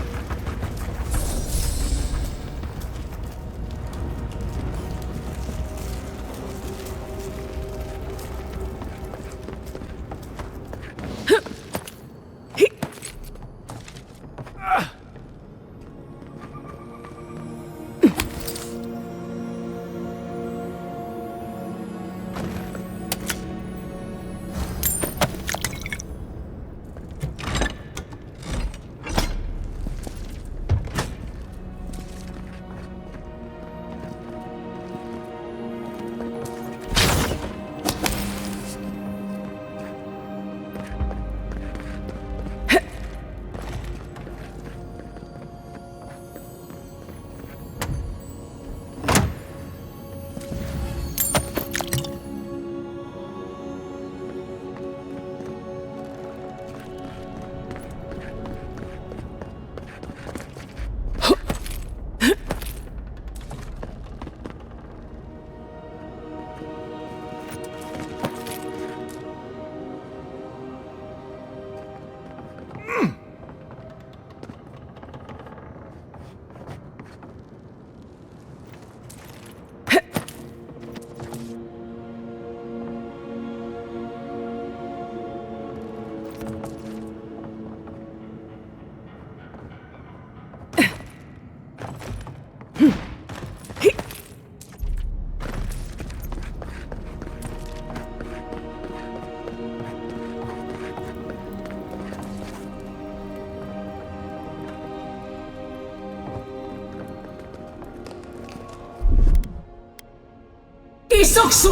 S4: Isoksu!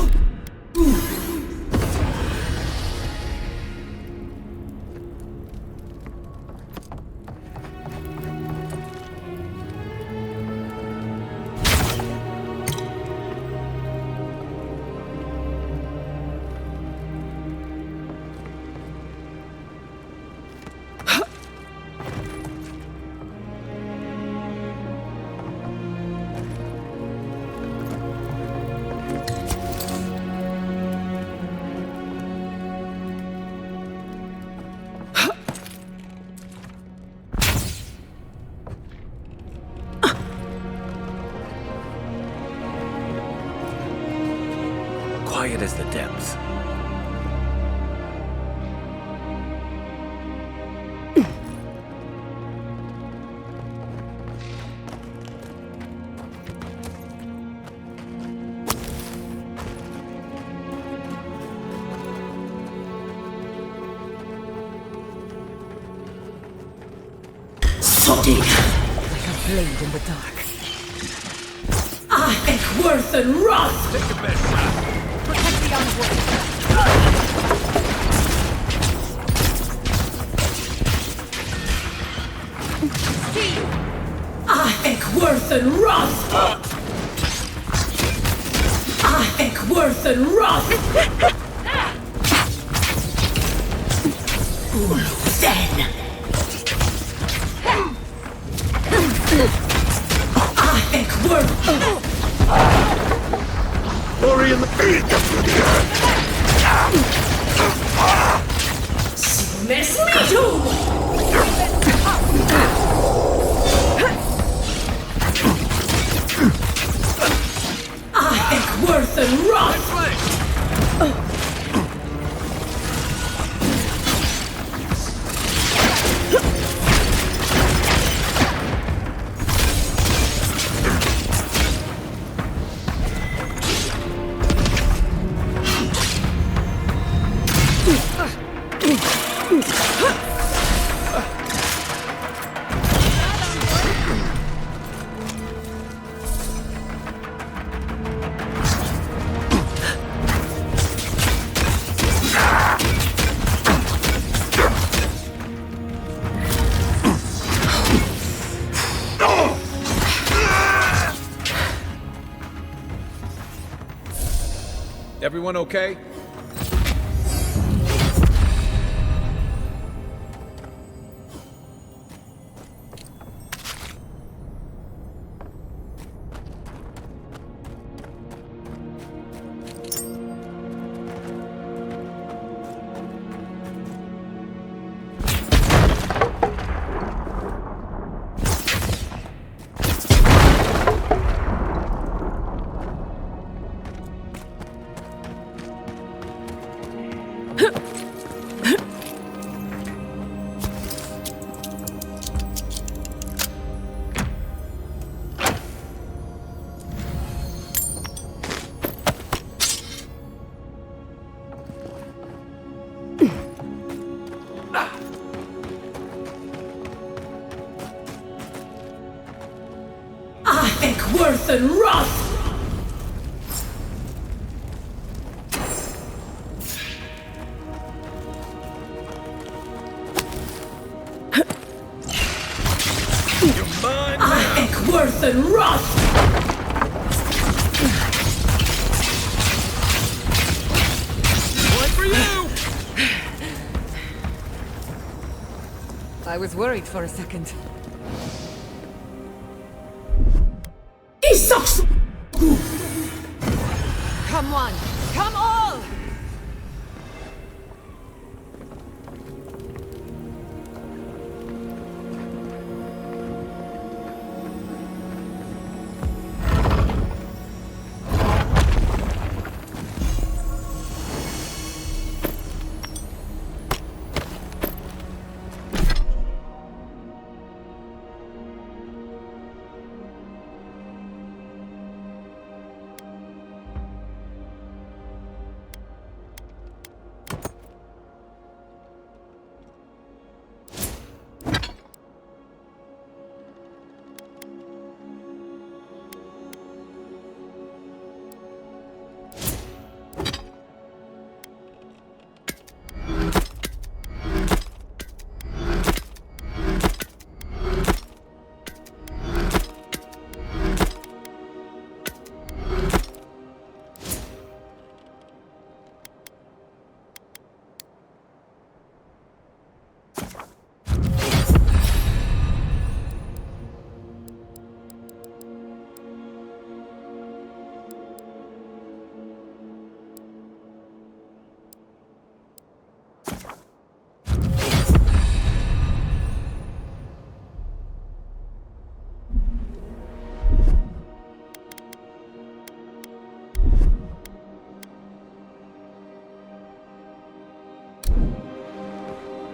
S2: Quiet as the depths.
S4: Soddy!
S1: Like a blade in the dark.
S4: I think worth and wrath!
S21: Take your best shot.
S3: Protect the envoy.
S4: I think worth and wrath! I think worth and wrath! Then! I think worth...
S12: Hurry in the
S4: Miss me too! I think worth and wrath!
S21: Everyone okay?
S4: I think worth and wrath!
S21: You're mine now.
S4: I think worth and wrath!
S21: One for you!
S1: I was worried for a second.
S4: He sucks!
S1: Come on! Come all!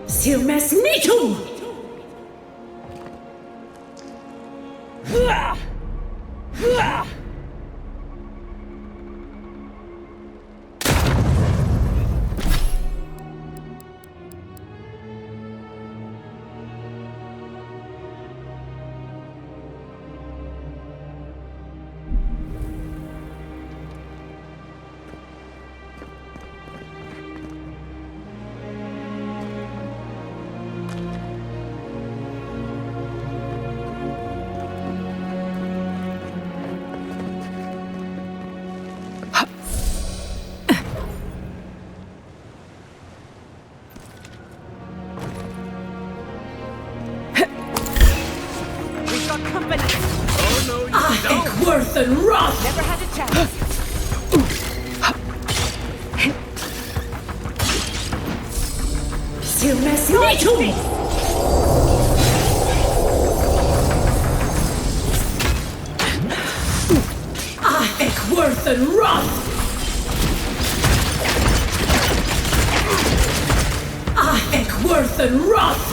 S4: Silmes Mitum!
S21: Oh no, you
S4: I think worth and wrath!
S1: Never had a chance.
S4: Fatum! Avowed worth and wrath! Avowed worth and wrath!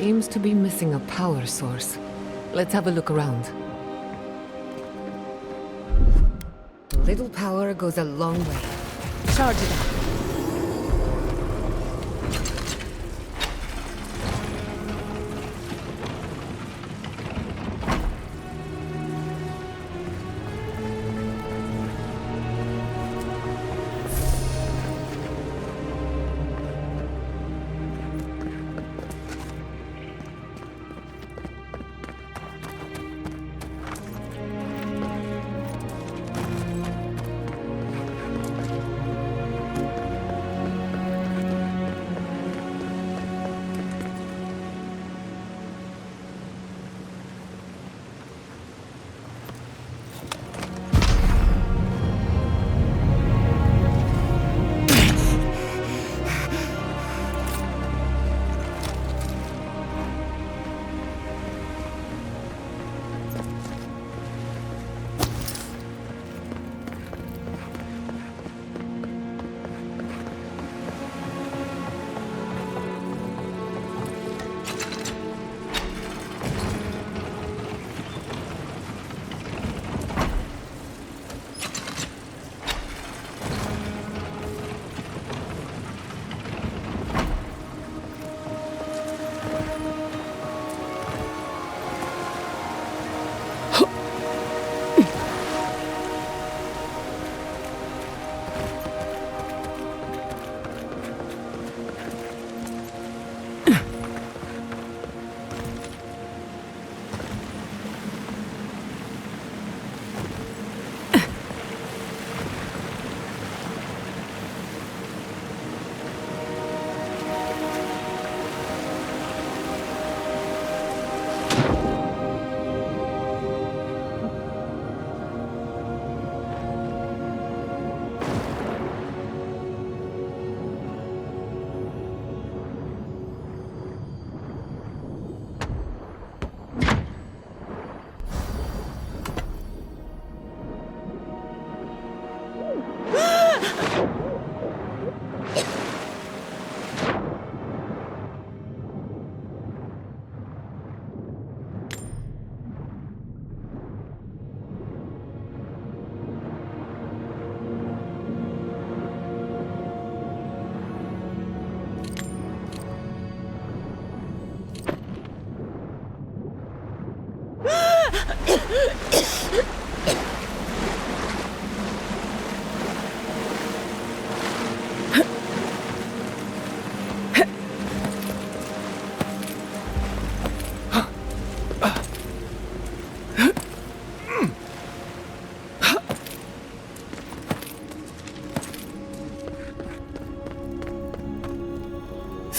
S1: Seems to be missing a power source. Let's have a look around. A little power goes a long way. Charge it up.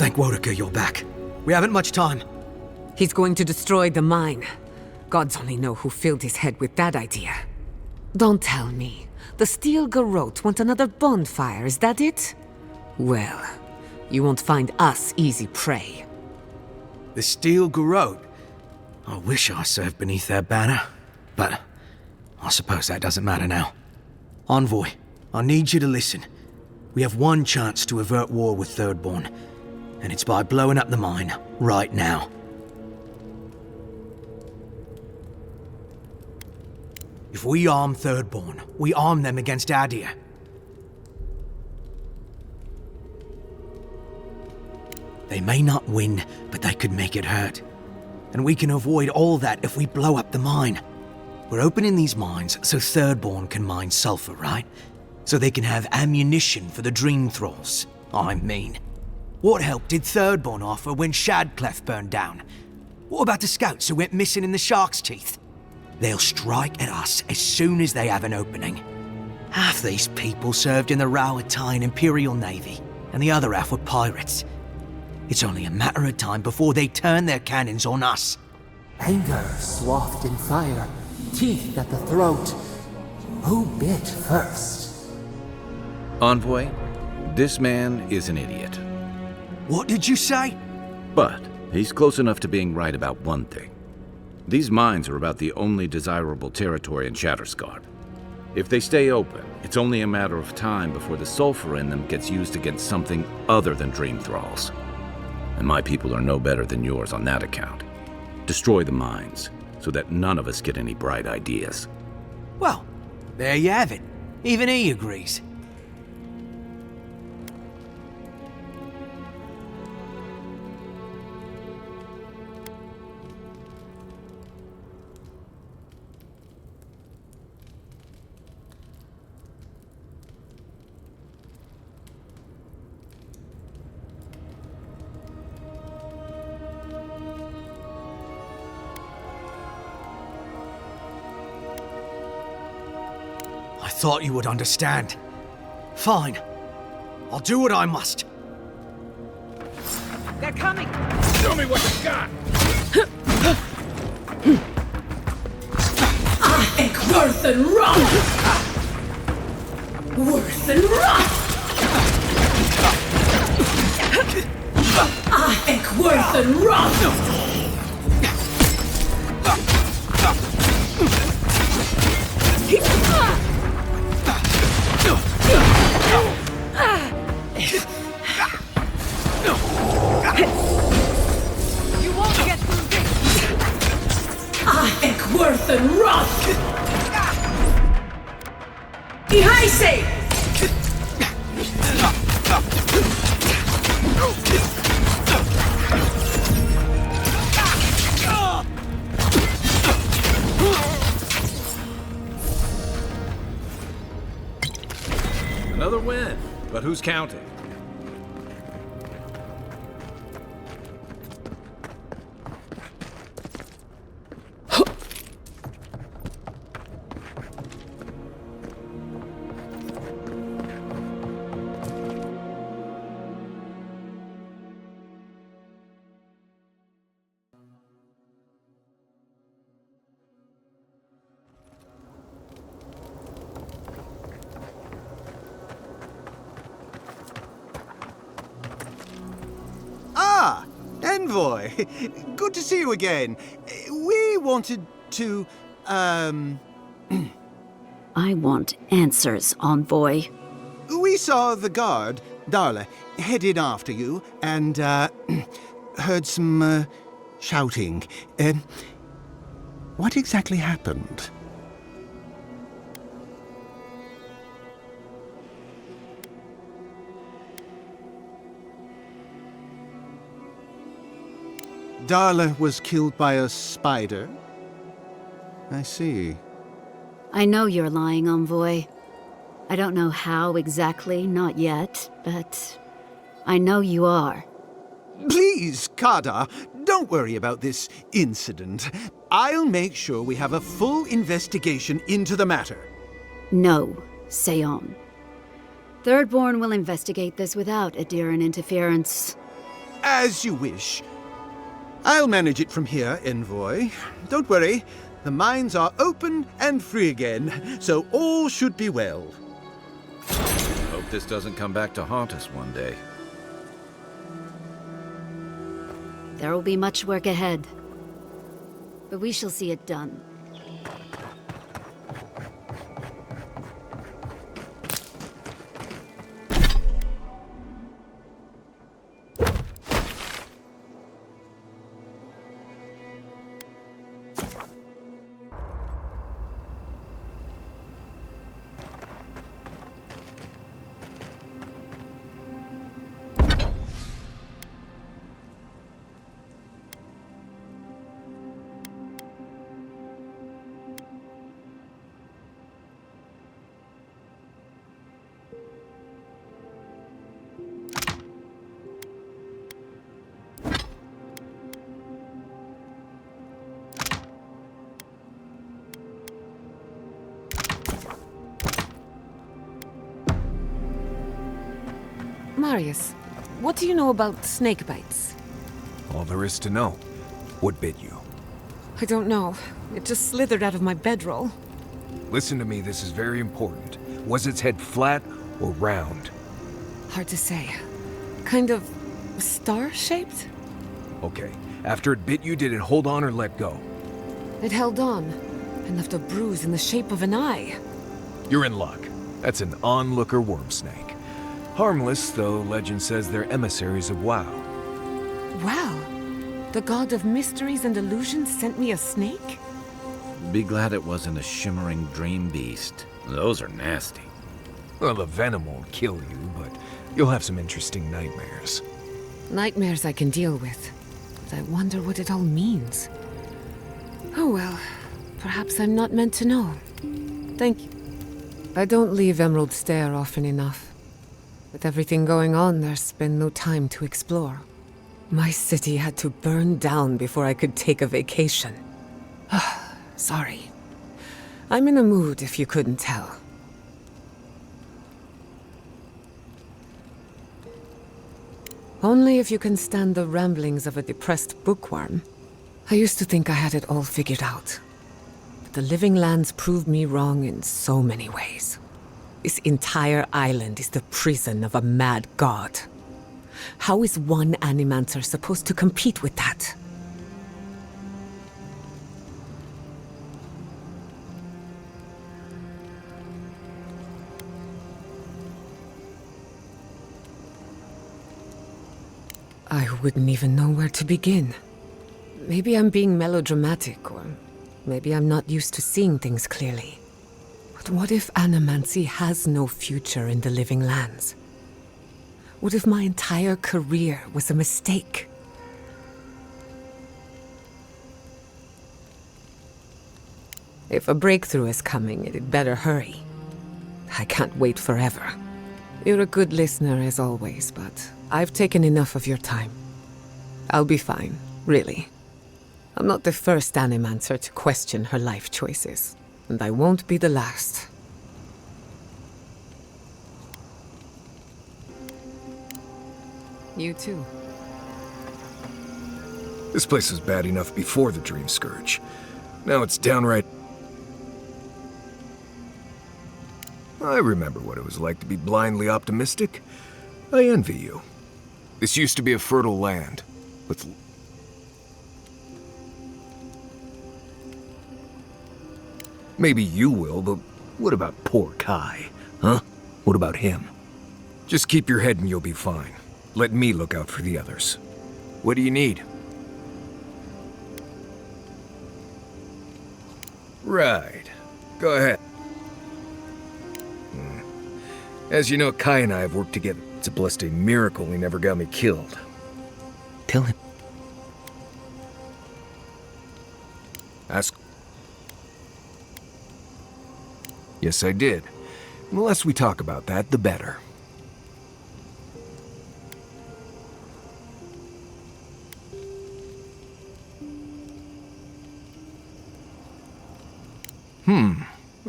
S24: Thank Wodaker you're back. We haven't much time.
S1: He's going to destroy the mine. Gods only know who filled his head with that idea. Don't tell me. The Steel Garrote want another bonfire, is that it? Well, you won't find us easy prey.
S24: The Steel Garrote? I wish I served beneath their banner, but I suppose that doesn't matter now. Envoy, I need you to listen. We have one chance to avert war with Thirdborn, and it's by blowing up the mine right now. If we arm Thirdborn, we arm them against Adir. They may not win, but they could make it hurt. And we can avoid all that if we blow up the mine. We're opening these mines so Thirdborn can mine sulfur, right? So they can have ammunition for the Dream Thralls. I mean, what help did Thirdborn offer when Shadclef burned down? What about the scouts who went missing in the Shark's Teeth? They'll strike at us as soon as they have an opening. Half these people served in the Rowatine Imperial Navy, and the other half were pirates. It's only a matter of time before they turn their cannons on us.
S8: Anger swathed in fire, teeth at the throat. Who bit first?
S2: Envoy, this man is an idiot.
S24: What did you say?
S2: But he's close enough to being right about one thing. These mines are about the only desirable territory in Shatterscarp. If they stay open, it's only a matter of time before the sulfur in them gets used against something other than Dream Thralls. And my people are no better than yours on that account. Destroy the mines, so that none of us get any bright ideas.
S24: Well, there you have it. Even he agrees. I thought you would understand. Fine. I'll do what I must.
S21: They're coming! Show me what you got!
S4: I think worth and wrath! Worth and wrath! I think worth and wrath!
S21: You won't get through this!
S4: I think worth and wrath! Ihaise!
S2: Another win, but who's counting?
S11: Ah, Envoy. Good to see you again. We wanted to,
S13: I want answers, Envoy.
S11: We saw the guard, Darla, headed after you, and, heard some, shouting. What exactly happened? Darla was killed by a spider? I see.
S13: I know you're lying, Envoy. I don't know how exactly, not yet, but I know you are.
S11: Please, Kada, don't worry about this incident. I'll make sure we have a full investigation into the matter.
S13: No, Seon. Thirdborn will investigate this without Adiran interference.
S11: As you wish. I'll manage it from here, Envoy. Don't worry. The mines are open and free again, so all should be well.
S2: Hope this doesn't come back to haunt us one day.
S13: There will be much work ahead, but we shall see it done.
S1: Marius, what do you know about snake bites?
S14: All there is to know. What bit you?
S1: I don't know. It just slithered out of my bedroll.
S14: Listen to me, this is very important. Was its head flat or round?
S1: Hard to say. Kind of star-shaped?
S14: Okay. After it bit you, did it hold on or let go?
S1: It held on and left a bruise in the shape of an eye.
S14: You're in luck. That's an onlooker worm snake. Harmless, though legend says they're emissaries of WoW.
S1: Wow. The god of mysteries and illusions sent me a snake?
S2: Be glad it wasn't a shimmering dream beast. Those are nasty.
S14: Well, the venom won't kill you, but you'll have some interesting nightmares.
S1: Nightmares I can deal with, but I wonder what it all means. Oh well, perhaps I'm not meant to know. Thank you. I don't leave Emerald Stair often enough. With everything going on, there's been no time to explore. My city had to burn down before I could take a vacation. Sorry. I'm in a mood, if you couldn't tell. Only if you can stand the ramblings of a depressed bookworm. I used to think I had it all figured out. But the living lands proved me wrong in so many ways. This entire island is the prison of a mad god. How is one Animancer supposed to compete with that? I wouldn't even know where to begin. Maybe I'm being melodramatic, or maybe I'm not used to seeing things clearly. But what if animancy has no future in the living lands? What if my entire career was a mistake? If a breakthrough is coming, it'd better hurry. I can't wait forever. You're a good listener as always, but I've taken enough of your time. I'll be fine, really. I'm not the first Animancer to question her life choices, and I won't be the last. You too.
S14: This place was bad enough before the Dream Scourge. Now it's downright... I remember what it was like to be blindly optimistic. I envy you. This used to be a fertile land, with... Maybe you will, but what about poor Kai, huh? What about him? Just keep your head and you'll be fine. Let me look out for the others. What do you need? Right. Go ahead. As you know, Kai and I have worked together. It's a blessed miracle he never got me killed. Tell him. Ask. Yes, I did. The less we talk about that, the better.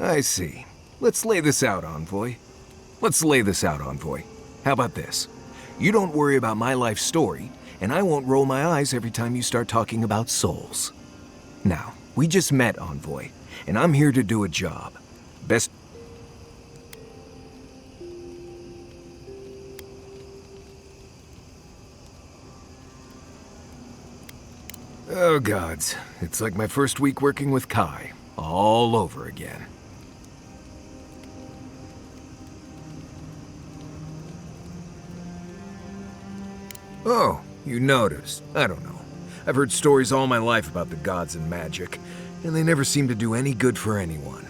S14: I see. Let's lay this out, Envoy. How about this? You don't worry about my life story, and I won't roll my eyes every time you start talking about souls. Now, we just met, Envoy, and I'm here to do a job. Best... Oh gods, it's like my first week working with Kai, all over again. Oh, you noticed. I don't know. I've heard stories all my life about the gods and magic, and they never seem to do any good for anyone.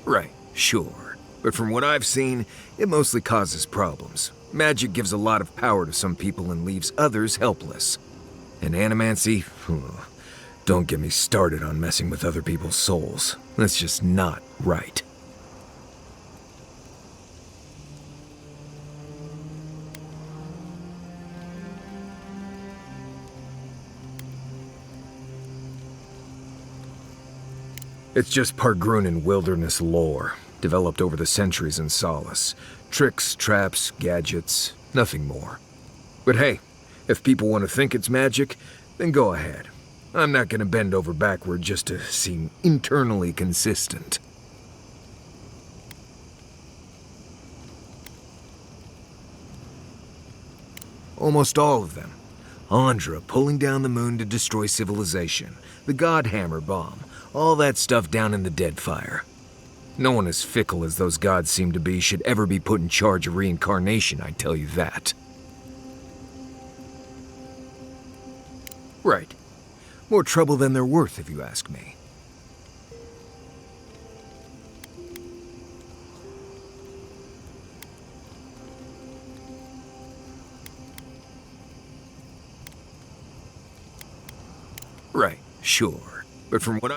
S14: Right, sure. But from what I've seen, it mostly causes problems. Magic gives a lot of power to some people and leaves others helpless. And animancy? Don't get me started on messing with other people's souls. That's just not right. It's just Pargrunan wilderness lore, developed over the centuries in Solace. Tricks, traps, gadgets, nothing more. But hey, if people want to think it's magic, then go ahead. I'm not gonna bend over backward just to seem internally consistent. Almost all of them. Andra pulling down the moon to destroy civilization. The Godhammer bomb. All that stuff down in the Deadfire. No one as fickle as those gods seem to be should ever be put in charge of reincarnation, I tell you that. Right. More trouble than they're worth, if you ask me. Right, sure. But from what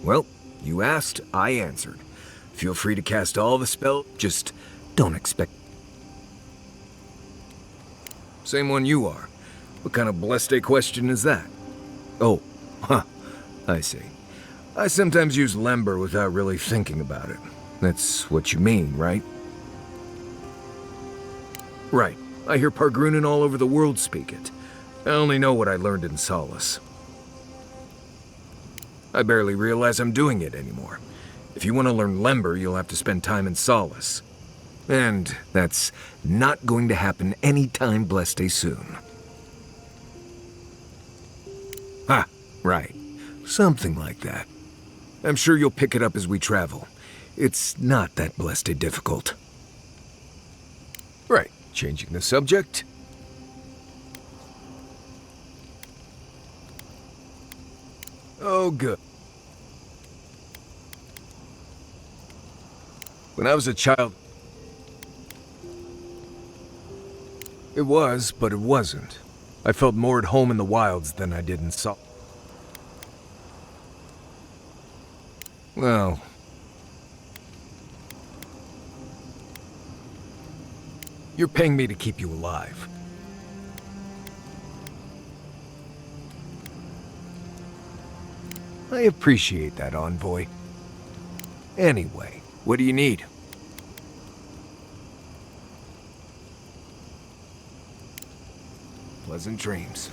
S14: Well, you asked, I answered. Feel free to cast all the spells, just don't expect... Same one you are. What kind of blessed question is that? Oh, huh, I see. I sometimes use Lember without really thinking about it. That's what you mean, right? Right. I hear Pargrunan all over the world speak it. I only know what I learned in Solace. I barely realize I'm doing it anymore. If you want to learn Lember, you'll have to spend time in Solace. And that's not going to happen anytime blessed soon. Ah, right. Something like that. I'm sure you'll pick it up as we travel. It's not that blessed difficult. Right, changing the subject. Oh, good. When I was a child... It was, but it wasn't. I felt more at home in the wilds than I did in Solace. Well... You're paying me to keep you alive. I appreciate that, Envoy. Anyway, what do you need? Pleasant dreams.